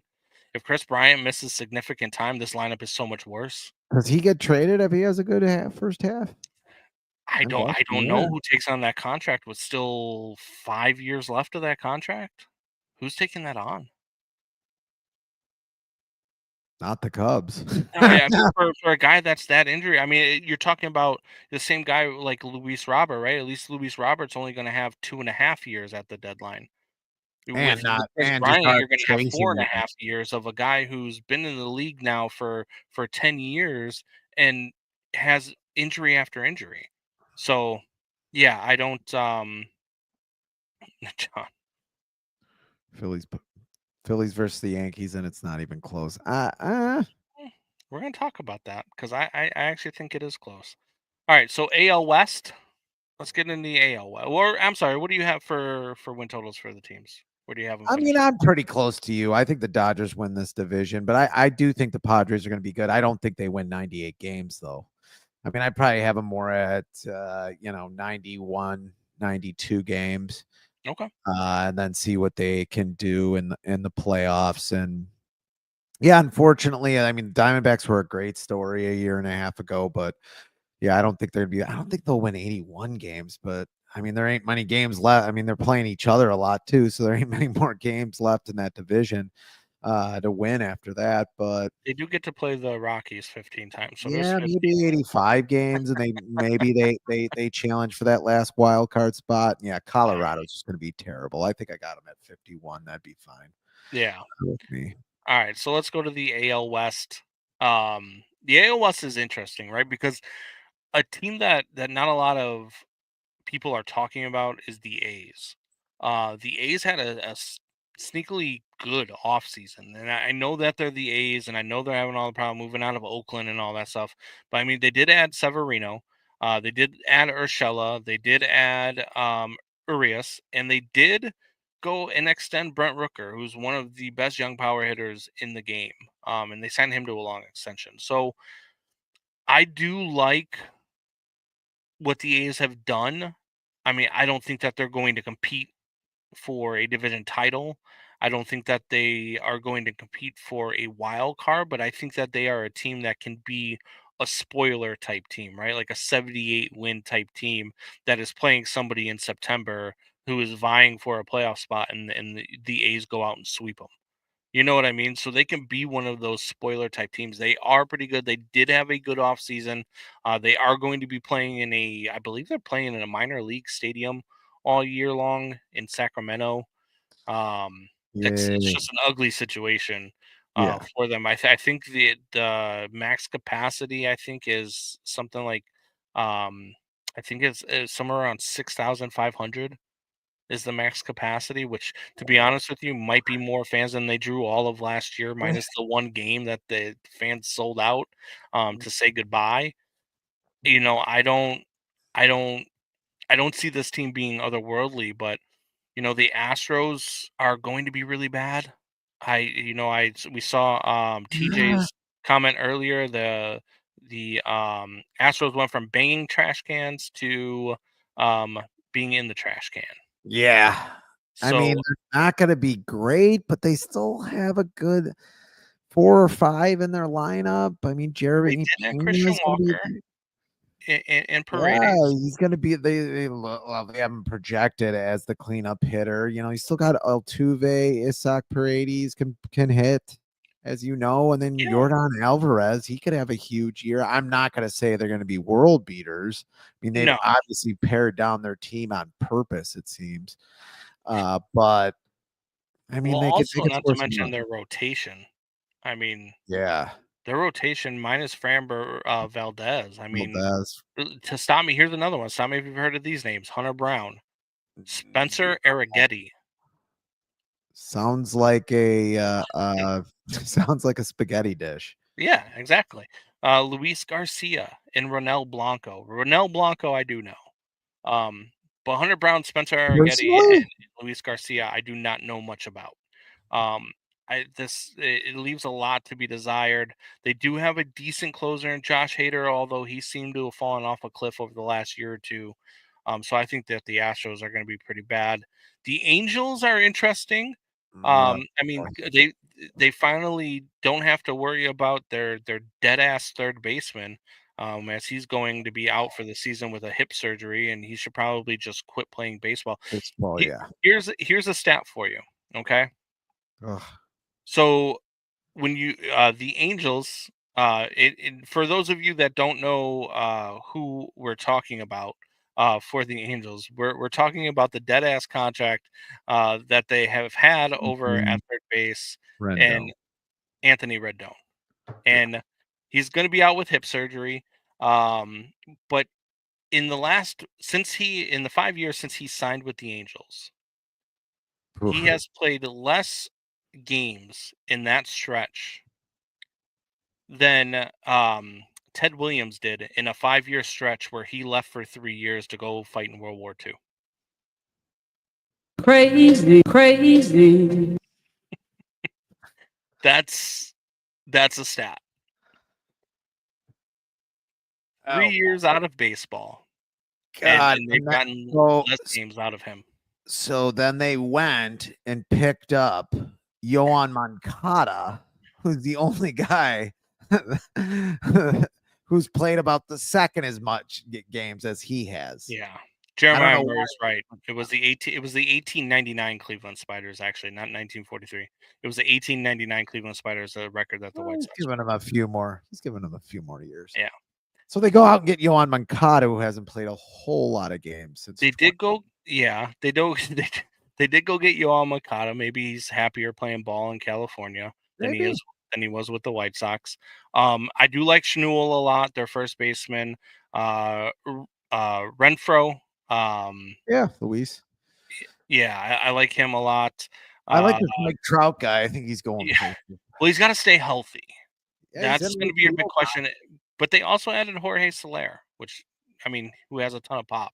If Chris Bryant misses significant time, this lineup is so much worse. Does he get traded if he has a good first half? I'm I guessing, don't yeah. know who takes on that contract with still 5 years left of that contract. Who's taking that on? Not the Cubs. No, I mean, for a guy that's that injury, I mean, you're talking about the same guy like Luis Robert, right? At least Luis Robert's only going to have 2.5 years at the deadline. and With not Chris and just Bryant, not you're going to have four chasing and a them. half years of a guy who's been in the league now for 10 years and has injury after injury. So, yeah, I don't. John, Phillies Phillies versus the Yankees, and it's not even close. we're going to talk about that because I actually think it is close. All right, so AL West. Let's get into the AL. Or I'm sorry, what do you have for win totals for the teams? Where do you have them I mean, finishing? I'm pretty close to you. I think the Dodgers win this division, but I do think the Padres are going to be good. I don't think they win 98 games, though. I mean, I probably have them more at 91, 92 games, Okay. and then see what they can do in the playoffs. And yeah, unfortunately, I mean, Diamondbacks were a great story a year and a half ago, but yeah, I don't think they'll win 81 games, but I mean, there ain't many games left. I mean, they're playing each other a lot too, so there ain't many more games left in that division to win after that. But They do get to play the Rockies 15 times, so there's yeah, 50. maybe 85 games, and they challenge for that last wild card spot. Yeah, Colorado's just going to be terrible. I think I got them at 51. That'd be fine Yeah. with me. All right, so let's go to the AL West. The AL West is interesting, right? Because a team that not a lot of people are talking about is the A's. The A's had a sneakily good offseason, and I know that they're the A's, and I know they're having all the problem moving out of Oakland and all that stuff. But I mean, they did add Severino. They did add Urshela. They did add Urias, and they did go and extend Brent Rooker, who's one of the best young power hitters in the game. And they signed him to a long extension. So I do like what the A's have done. I mean, I don't think that they're going to compete for a division title. I don't think that they are going to compete for a wild card, but I think that they are a team that can be a spoiler type team, right? Like a 78 win type team that is playing somebody in September who is vying for a playoff spot, and the A's go out and sweep them. You know what I mean? So they can be one of those spoiler type teams. They are pretty good. They did have a good offseason. They are going to be playing I believe they're playing in a minor league stadium all year long in Sacramento. It's Yay. just an ugly situation Yeah. for them. I think the max capacity I think is something like I think it's somewhere around 6,500 is the max capacity, which, to be honest with you, might be more fans than they drew all of last year, minus the one game that the fans sold out to say goodbye. You know, I don't, I don't see this team being otherworldly, but the Astros are going to be really bad. We saw TJ's comment earlier. The Astros went from banging trash cans to being in the trash can. Yeah. I So mean, they're not going to be great, but they still have a good 4 or 5 in their lineup. I mean, they Jeremy did have Pena Christian is going to Walker be. in Yeah, Paredes. he's gonna be they have him projected as the cleanup hitter. You know, he's still got Altuve, Isaac Paredes can hit, as you know, and then Yeah, Jordan Alvarez, he could have a huge year. I'm not gonna say they're gonna be world beaters. I mean, they've no. obviously pared down their team on purpose, it seems. But I Well, mean they also could not to score some mention runs. their rotation. I mean, Yeah. their rotation minus Framber Valdez. I Well, mean, that's to stop me, here's another one. Stop me if you've heard of these names: Hunter Brown, Spencer Arrighetti. sounds like a sounds like a spaghetti dish. Yeah, exactly. Luis Garcia and Ronel Blanco. Ronel Blanco, I do know. Um, but Hunter Brown, Spencer Arrighetti, and Personally? Luis Garcia, I do not know much about. Um, it leaves a lot to be desired. They do have a decent closer in Josh Hader, although he seemed to have fallen off a cliff over the last year or two. So I think that the Astros are going to be pretty bad. The Angels are interesting. Uh, I mean, they finally don't have to worry about their dead ass third baseman, as he's going to be out for the season with a hip surgery, and he should probably just quit playing baseball. baseball, yeah. Here's a stat for you. Okay, Ugh. so when you the Angels, for those of you that don't know who we're talking about, for the Angels, we're talking about the dead ass contract that they have had over Anthony at third base, and Rendon. Anthony Rendon, Yeah. and he's going to be out with hip surgery. But in the 5 years since he signed with the Angels, he Oof. has played less games in that stretch than Ted Williams did in a 5-year stretch where he left for 3 years to go fight in World War II. Crazy, crazy. That's a stat. 3 years out of baseball, and God, they've and that gotten so less games out of him. so then they went and picked up Yoan Moncada, who's the only guy who's played about the second as much games as he has. Yeah. I don't Jeremiah know why. Murray's right. It was the 1899 Cleveland Spiders, actually, not 1943. It was the 1899 Cleveland Spiders, the record that the White He's Sox giving him a few more. He's giving him a few more years. Yeah. So they go out and get Yoan Moncada, who hasn't played a whole lot of games since. They did go yeah, they do they did go get Yoel Moncada. Maybe he's happier playing ball in California Maybe. than he was with the White Sox. I do like Schnuel a lot, their first baseman. Renfro. Yeah, Luis. Yeah, I like him a lot. I like Uh, this Mike Trout guy. I think he's going yeah, places. well, he's got to stay healthy. Yeah, he's in That's going to be a big question. But they also added Jorge Soler, which who has a ton of pop.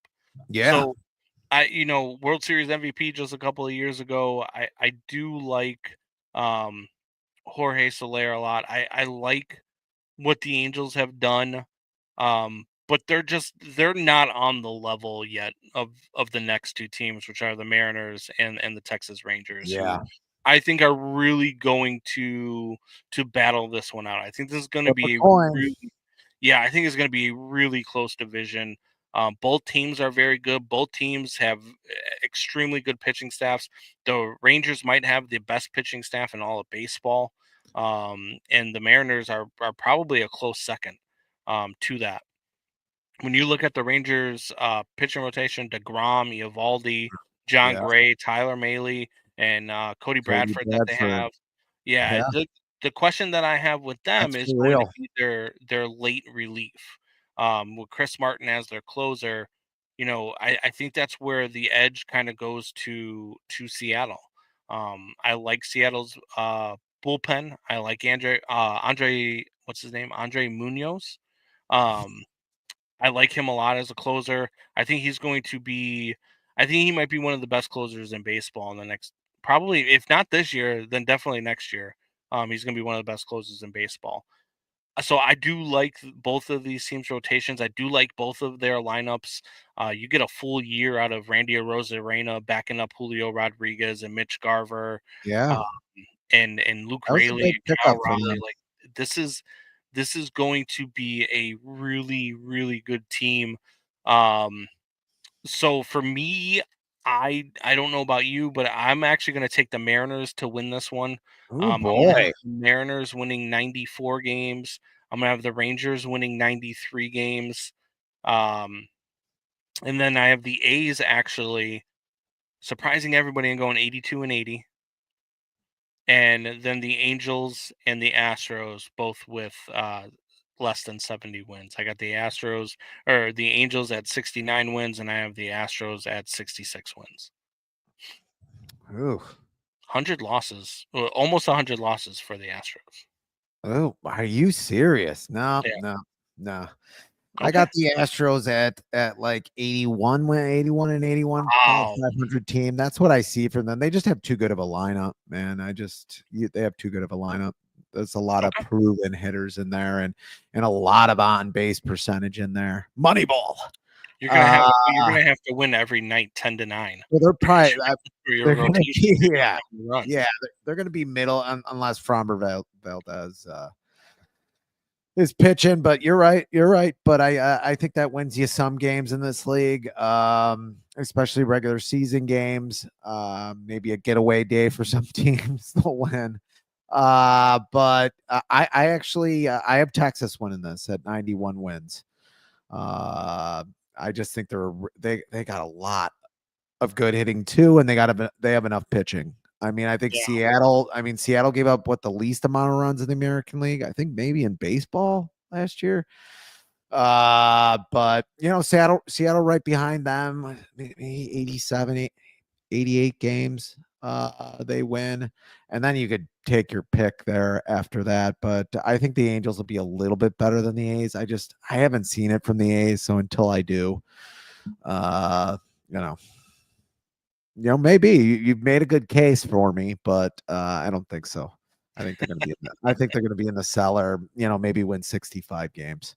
Yeah. So World Series MVP just a couple of years ago. I do like um, Jorge Soler a lot. I like what the Angels have done, but they're not on the level yet of the next two teams, which are the Mariners and the Texas Rangers, who Yeah. I think are really going to battle this one out. I think this is going to Flip a be a coin. really yeah, I think it's going to be a really close division. Both teams are very good. Both teams have extremely good pitching staffs. The Rangers might have the best pitching staff in all of baseball, and the Mariners are probably a close second to that. When you look at the Rangers pitching rotation, DeGrom, Eovaldi, John Yeah. Gray, Tyler Mahle, and Cody Cody Bradford that they Bradford. have, yeah, Yeah. the question that I have with them That's is for going to real. be their late relief. With Chris Martin as their closer, I think that's where the edge kind of goes to Seattle. I like Seattle's bullpen. I like Andre, what's his name? Andre Munoz. Um, I like him a lot as a closer. I think he's going to be. I think he might be one of the best closers in baseball in the next, probably if not this year, then definitely next year. He's going to be one of the best closers in baseball. So I do like both of these teams' rotations. I do like both of their lineups. You get a full year out of Randy Arozarena backing up Julio Rodriguez and Mitch Garver, Yeah. uh, and Luke That was a Raley big and Cal pickup for Raleigh. them. Like this is this is going to be a really, really good team. Um, so for me, I don't know about you, but I'm actually going to take the Mariners to win this one. Oh I'm going to have boy. the Mariners winning 94 games. I'm going to have the Rangers winning 93 games. Um, and then I have the A's actually surprising everybody and going 82 and 80. And then the Angels and the Astros both with less than 70 wins. I got the Astros or the Angels at 69 wins, and I have the Astros at 66 wins. Ooh. 100 losses, almost 100 losses for the Astros. Oh, are you serious? No, Yeah. no, no. I Okay. got the Astros at like 81 win, 81 and 81, about Wow. 500 team. That's what I see from them. They just have too good of a lineup, man. They have too good of a lineup. There's a lot of Okay. proven hitters in there and a lot of on base percentage in there. Moneyball. You're gonna have to win every night 10-9 Well, they're probably for your they're gonna rotation be to get yeah, some runs. yeah. They're gonna be middle unless Framber Valdez is pitching, but you're right. You're right. But I think that wins you some games in this league, especially regular season games. Maybe a getaway day for some teams they'll win. But I actually I have Texas winning this at 91 wins. I just think they got a lot of good hitting too, and they have enough pitching. I mean, I think Yeah. Seattle gave up what the least amount of runs in the American League. I think maybe in baseball last year. But Seattle right behind them, maybe 87, 88 games. They win, and then you could take your pick there after that. But I think the Angels will be a little bit better than the A's. I haven't seen it from the A's, so until I do, uh, you know, maybe you've made a good case for me, but I don't think so. I think they're going to be. I think they're going to be in the cellar. Maybe win 65 games.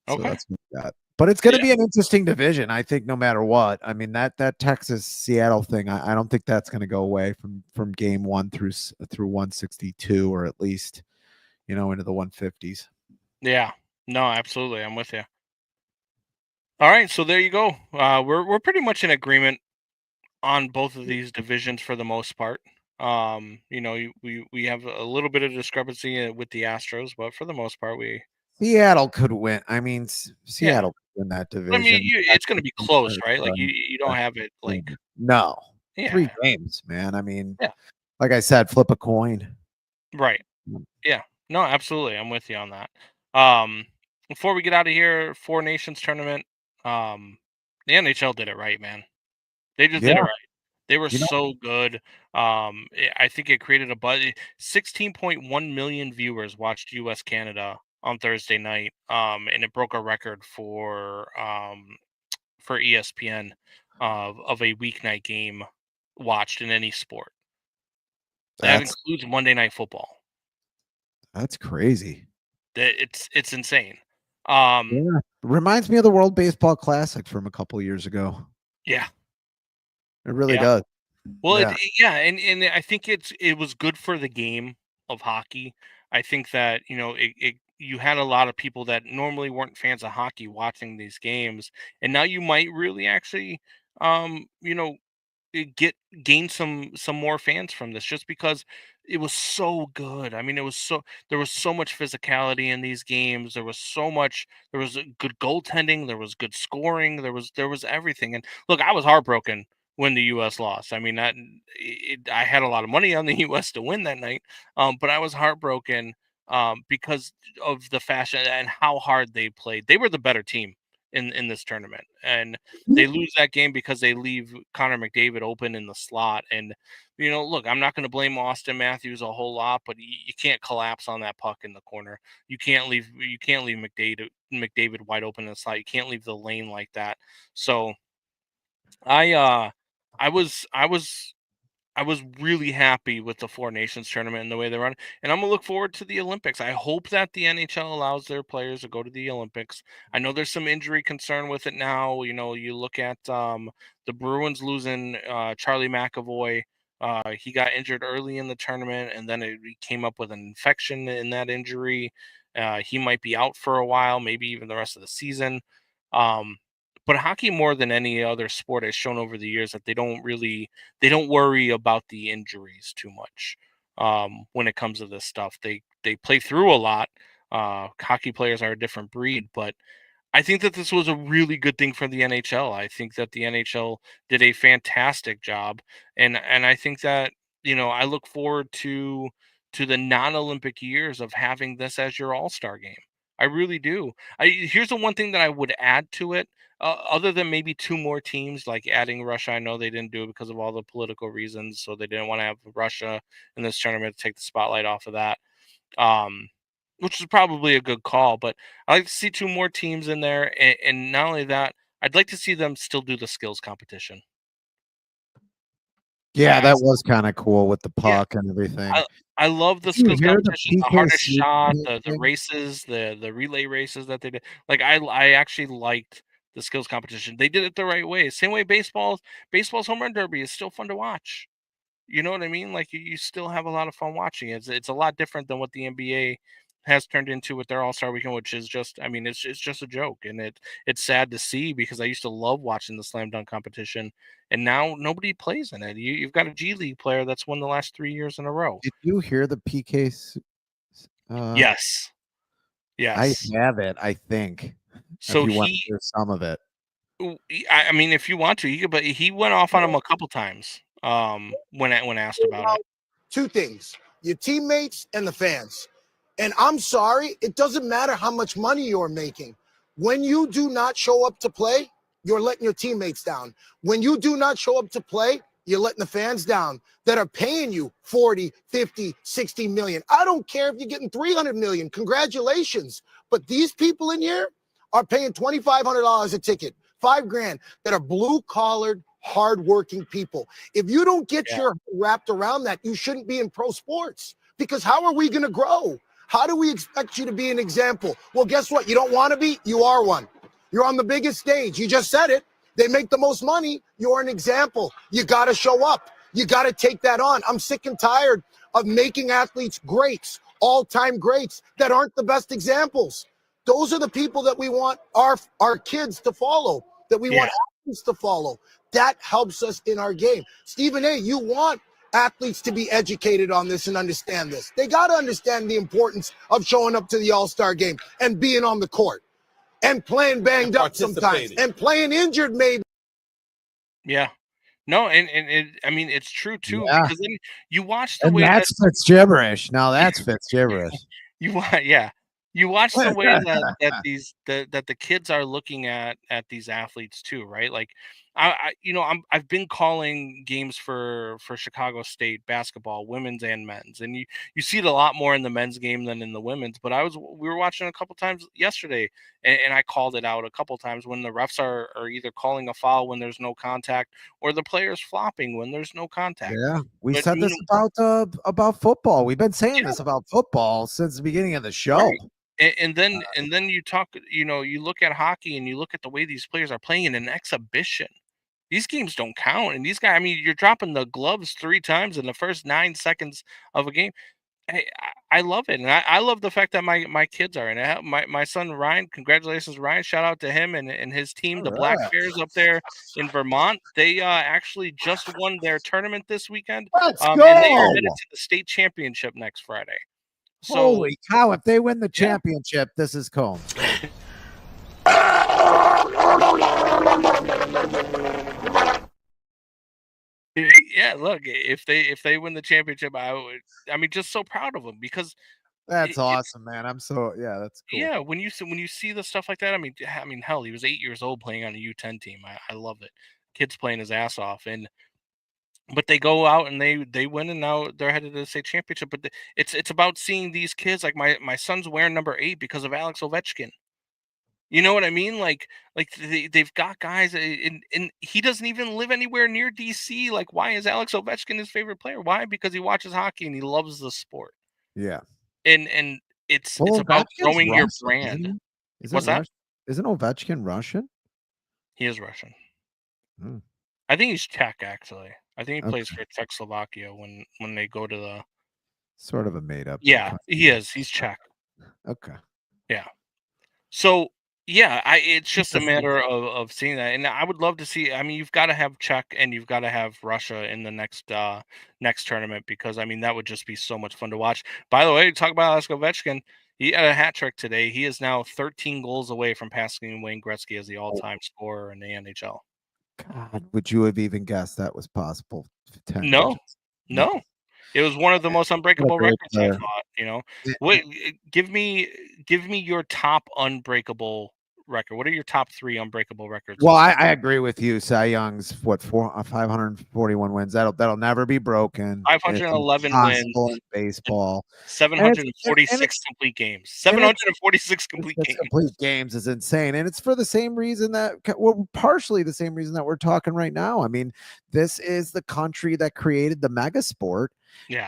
So Okay. that's what we got. But it's going to Yeah. be an interesting division. I think no matter what. I mean that Texas Seattle thing. I don't think that's going to go away from game 1 through 162 or at least into the 150s. Yeah. No, absolutely. I'm with you. All right, so there you go. We're pretty much in agreement on both of these divisions for the most part. We have a little bit of discrepancy with the Astros, but for the most part, Seattle could win. I mean, yeah. Seattle could win that I mean, division. it's going to be close, right? Like you don't have it like No, yeah, 3 games, man. I mean, yeah, like I said, flip a coin. right, yeah. No, absolutely, I'm with you on that. Um, Before we get out of here, Four Nations tournament. The NHL did it right, man. They just did it Yeah, right. They were you know, so good. I think it created a buzz. 16.1 million viewers watched U.S. Canada on Thursday night, and it broke a record for ESPN of a weeknight game watched in any sport. That That's includes Monday Night Football. that's crazy. It's insane. Um, Yeah. Reminds me of the World Baseball Classic from a couple years ago. yeah, It really yeah. does. Well, Yeah. yeah, and I think it was good for the game of hockey. I think that you had a lot of people that normally weren't fans of hockey watching these games, and now you might really actually, um, you know, get gain some more fans from this just because it was so good. I mean, there was so much physicality in these games. There was a good goaltending, there was good scoring, there was everything. And look, I was heartbroken when the US lost. I mean, I had a lot of money on the US to win that night. But I was heartbroken because of the fashion and how hard they played. They were the better team in this tournament. And they lose that game because they leave Connor McDavid open in the slot. And look, I'm not going to blame Austin Matthews a whole lot, but you can't collapse on that puck in the corner. You can't leave McDavid wide open in the slot. You can't leave the lane like that. So I I was I was I was really happy with the Four Nations tournament and the way they run, and I'm gonna look forward to the Olympics. I hope that the NHL allows their players to go to the Olympics. I know there's some injury concern with it now. You look at the Bruins losing Charlie McAvoy. He got injured early in the tournament, and then he came up with an infection in that injury. He might be out for a while, maybe even the rest of the season. Um, but hockey, more than any other sport, has shown over the years that they don't worry about the injuries too much when it comes to this stuff. They play through a lot. Hockey players are a different breed, but I think that this was a really good thing for the NHL. I think that the NHL did a fantastic job, and I think that I look forward to the non-Olympic years of having this as your All-Star game. I really do. Here's the one thing that I would add to it, other than maybe two more teams, like adding Russia. I know they didn't do it because of all the political reasons, so they didn't want to have Russia in this tournament to take the spotlight off of that. Um, which is probably a good call. But I like to see two more teams in there, and not only that, I'd like to see them still do the skills competition. Yeah, that Fast, was kind of cool with the yeah. puck and everything. I love the Did you skills hear the competition, the hardest PKC shot, the thing? races, the relay races that they did. Like I actually liked the skills competition. They did it the right way. Same way baseball's home run derby is still fun to watch. You know what I mean? Like you still have a lot of fun watching it. It's a lot different than what the NBA has turned into with their All-Star weekend, which is just, I mean, it's just a joke, and it's sad to see because I used to love watching the slam dunk competition, and now nobody plays in it. You've got a G League player that's won the last 3 years in a row. Did you hear the PK? Yes, I yes. have it, I think. If So you want to hear some of it. I mean, if you want to, you could, but he went off on him a couple times. When asked about it. Two things: your teammates and the fans. And I'm sorry, it doesn't matter how much money you're making. When you do not show up to play, you're letting your teammates down. When you do not show up to play, you're letting the fans down that are paying you 40, 50, 60 million. I don't care if you're getting 300 million. Congratulations. But these people in here are paying $2,500 a ticket, $5,000, that are blue collared, hardworking people. If you don't get your wrapped around that, you shouldn't be in pro sports, because how are we going to grow? How do we expect you to be an example? Well, guess what? You don't want to be. You are one. You're on the biggest stage. You just said it. They make the most money. You're an example. You got to show up. You got to take that on. I'm sick and tired of making athletes greats, all-time greats that aren't the best examples. Those are the people that we want our kids to follow, that we want athletes to follow. That helps us in our game. Stephen A., you want athletes to be educated on this and understand this. They got to understand the importance of showing up to the All-Star game and being on the court and playing banged up sometimes and playing injured maybe. Yeah. No, and I mean, it's true too, Yeah. because then you watch the And way that that's Fitz gibberish. Now that's Fitz gibberish. you watch the way that the kids are looking at these athletes too, right? Like I've been calling games for Chicago State basketball, women's and men's, and you see it a lot more in the men's game than in the women's. But we were watching a couple times yesterday, and I called it out a couple times when the refs are either calling a foul when there's no contact, or the players flopping when there's no contact. Yeah, we But said this about football. We've been saying yeah, this about football since the beginning of the show. right. And then you talk, you look at hockey and you look at the way these players are playing in an exhibition. These games don't count, and these guys, I mean, you're dropping the gloves 3 times in the first 9 seconds of a game. Hey, I love it, and I love the fact that my kids are in it. My son Ryan, congratulations, Ryan, shout out to him and his team, All the Black right, Bears up there in Vermont. They, actually just won their tournament this weekend, let's and they are go! headed to the state championship next Friday. So Holy cow! If they win the yeah. championship, this is Combs. Yeah, look, if they win the championship, I mean, just so proud of them because That's it's awesome, man. I'm so that's cool. yeah, when you see the stuff like that, I mean, hell, he was 8 years old playing on a U10 team. I love it. Kids playing his ass off, and but they go out and they win, and now they're headed to the state championship. But it's about seeing these kids. Like my son's wearing number 8 because of Alex Ovechkin. You know what I mean? Like they've got guys, and he doesn't even live anywhere near DC. Like, why is Alex Ovechkin his favorite player? Why? Because he watches hockey and he loves the sport. Yeah. And it's Well, about Ovechkin's growing your Russian, isn't brand. he? Isn't What's that? Rush? Isn't Ovechkin Russian? He is Russian. Hmm, I think he's Czech, actually. I think he plays okay, for Czechoslovakia when they go to the. sort of a made up Yeah, country. he is. He's Czech. Okay. Yeah. So yeah, it's just a Interesting. matter of seeing that, and I would love to see. I mean, you've got to have Czech and you've got to have Russia in the next tournament because I mean that would just be so much fun to watch. By the way, talk about Alex Ovechkin. He had a hat trick today. He is now 13 goals away from passing Wayne Gretzky as the Oh, all-time scorer in the NHL. God, would you have even guessed that was possible 10 No, digits? No. no. It was one of the most What a unbreakable great records, I player. thought. Eh, What give me your top unbreakable record. What are your top 3 unbreakable records Well, of I agree with you. Cy Young's what 541 wins. That'll never be broken. It's 511 impossible in wins and baseball. And it's and 746 complete games. and it's 746 complete it's games. complete games is insane, and it's for the same reason that well, partially the same reason that we're talking right now. I mean, this is the country that created the mega sport, Yeah.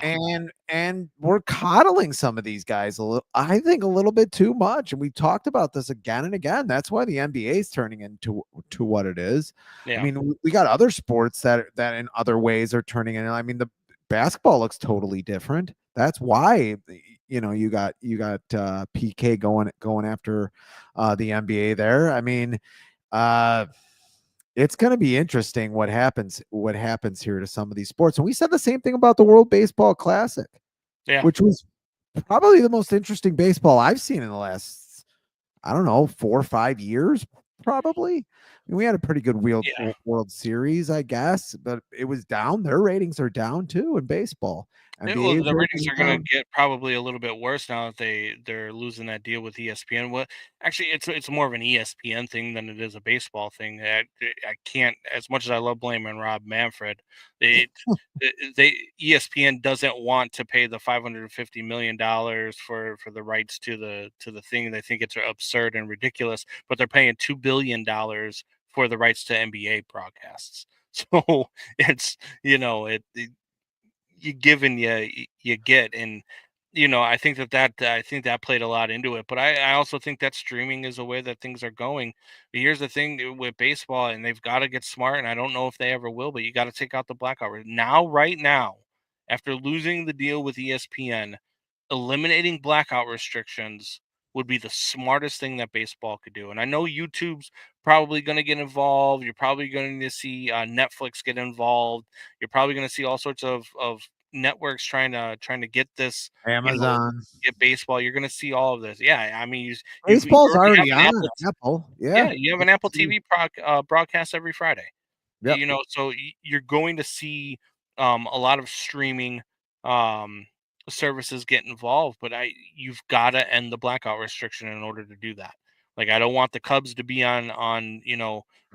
and we're coddling some of these guys a little, I think, a little bit too much, and we've talked about this again and again. That's why the NBA is turning into to what it is. I Yeah. mean, we got other sports that in other ways are turning in. I mean, the basketball looks totally different. That's why you got PK going after the NBA there. I mean, uh it's going to be interesting what happens here to some of these sports. And we said the same thing about the World Baseball Classic, Yeah. which was probably the most interesting baseball I've seen in the last, I don't know, 4 or 5 years, probably. I mean, we had a pretty good Yeah. World Series, I guess, but it was down. Their ratings are down too in baseball. Well, NBA's the ratings ratings are are gonna down. get probably a little bit worse now that they're losing that deal with ESPN. What actually, it's more of an ESPN thing than it is a baseball thing. I can't, as much as I love blaming Rob Manfred, it they ESPN doesn't want to pay the $550 million for the rights to the thing. They think it's absurd and ridiculous, but they're paying $2 billion for the rights to NBA broadcasts. So it's it you give and you get, and I think that played a lot into it. But I also think that streaming is a way that things are going. But here's the thing with baseball, and they've got to get smart, and I don't know if they ever will, but you got to take out the blackout now, right now, after losing the deal with ESPN. Eliminating blackout restrictions would be the smartest thing that baseball could do. And I know YouTube's probably going to get involved. You're probably going to see Netflix get involved. You're probably going to see all sorts of networks trying to get this, Amazon. get baseball. You're going to see all of this. Yeah, I mean, you Baseball's already have already an on Apple. Apple. Yeah, Yeah. you have You an can Apple see. TV broadcast every Friday. Yep. So you're going to see a lot of streaming um, services get involved, but you've got to end the blackout restriction in order to do that. Like, I don't want the Cubs to be on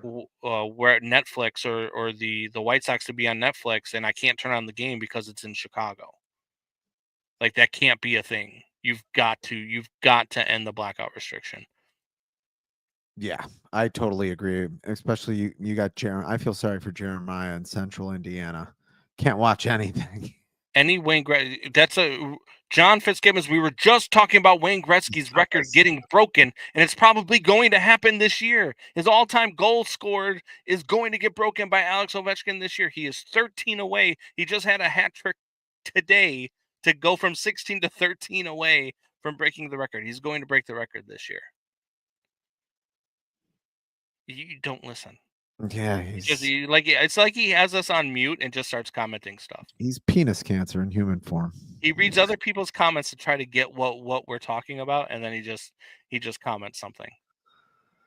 where Netflix or the White Sox to be on Netflix, and I can't turn on the game because it's in Chicago. Like, that can't be a thing. You've got to end the blackout restriction. Yeah, I totally agree. Especially you got Jeremiah. I feel sorry for Jeremiah in Central Indiana. Can't watch anything. Any Wayne John Fitzgibbons. We were just talking about Wayne Gretzky's record getting broken, and it's probably going to happen this year. His all-time goal scored is going to get broken by Alex Ovechkin this year. He is 13 away. He just had a hat trick today to go from 16 to 13 away from breaking the record. He's going to break the record this year. You don't listen. Yeah, it's like he has us on mute and just starts commenting stuff. He's penis cancer in human form. He reads other people's comments to try to get what we're talking about, and then he just comments something.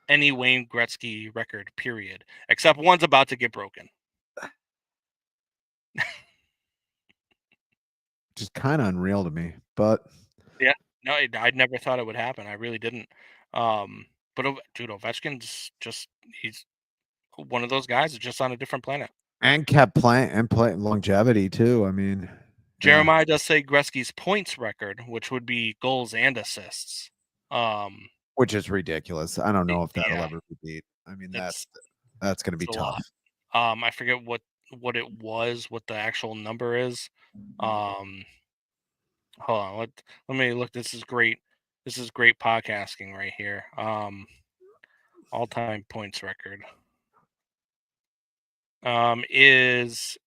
Any Wayne Gretzky record, period, except one's about to get broken. Just kind of unreal to me, but yeah, no, I never thought it would happen. I really didn't. But dude, Ovechkin's he's one of those guys that's just on a different planet. And kept playing longevity too. I mean, Jeremiah does say Gretzky's points record, which would be goals and assists. Which is ridiculous. I don't know if that'll ever be beat. I mean, that's going to be tough. I forget what it was, what the actual number is. Hold on, let me look. This is great podcasting right here. All-time points record is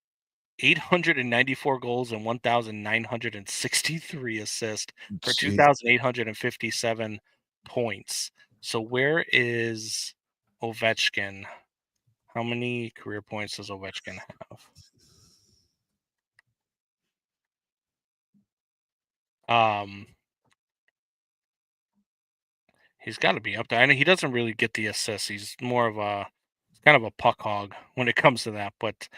894 goals and 1,963 assists for 2,857 points. So where is Ovechkin? How many career points does Ovechkin have? He's got to be up there. I know he doesn't really get the assists. He's more of kind of a puck hog when it comes to that. But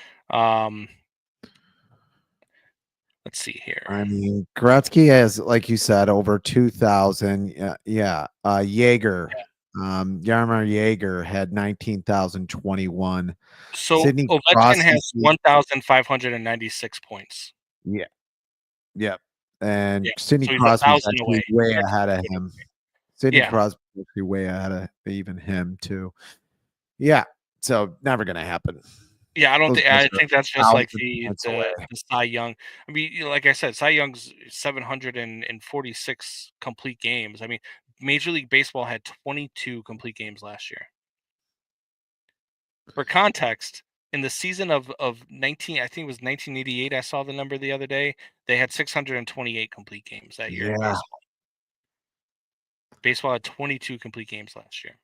let's see here. I mean, Gretzky has, like you said, over 2,000. Jaeger, Jaromir Jaeger had 19,021. So Sidney Ovechkin Crosby has 1,596 points. Yeah. Yep. And Sidney Crosby is actually way ahead of him. Sidney Crosby is actually way ahead of even him too. Yeah. So never going to happen. Yeah, I think that's just like the Cy Young. I mean, like I said, Cy Young's 746 complete games. I mean, Major League Baseball had 22 complete games last year. For context, in the season of 19, I think it was 1988, I saw the number the other day, they had 628 complete games that year. Yeah. Baseball had 22 complete games last year.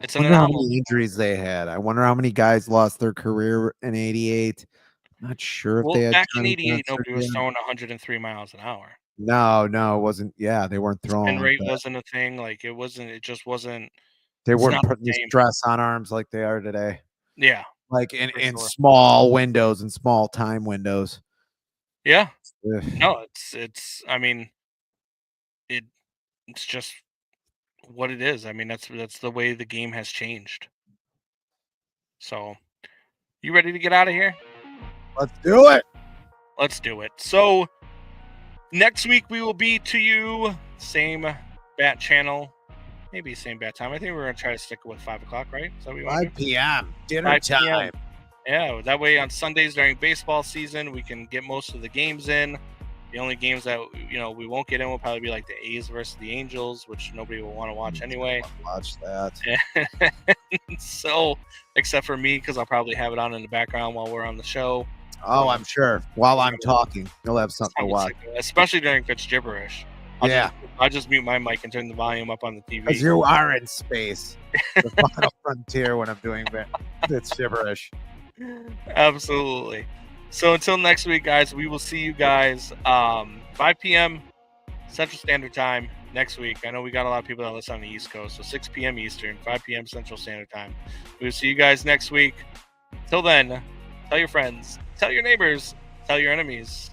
I wonder how many injuries they had. I wonder how many guys lost their career in 88. Not sure if they had. Back in 88, nobody was throwing 103 miles an hour. No, it wasn't. Yeah, they weren't throwing. And rate wasn't a thing. Like it wasn't. It just wasn't. They weren't putting the stress on arms like they are today. Yeah, like in small windows and small time windows. Yeah. No, it's. I mean, it's just what it is. I mean, that's the way the game has changed. So, you ready to get out of here? Let's do it. Let's do it. So, next week we will be to you same bat channel, maybe same bat time. I think we're gonna try to stick with 5 o'clock, right? Is that what we want 5 p.m. dinner time. Yeah, that way on Sundays during baseball season we can get most of the games in. The only games that we won't get in will probably be like the A's versus the Angels, which nobody will want to watch anyway. Watch that. So, except for me, because I'll probably have it on in the background while we're on the show. Oh, I'm sure. While I'm talking, you'll have something to watch. Especially during Fitz gibberish. I'll just mute my mic and turn the volume up on the TV. Because you are in space. The final frontier when I'm doing Fitz gibberish. Absolutely. So until next week, guys, we will see you guys 5 p.m. Central Standard Time next week. I know we got a lot of people that listen on the East Coast, so 6 p.m. Eastern, 5 p.m. Central Standard Time. We will see you guys next week. Till then, tell your friends, tell your neighbors, tell your enemies.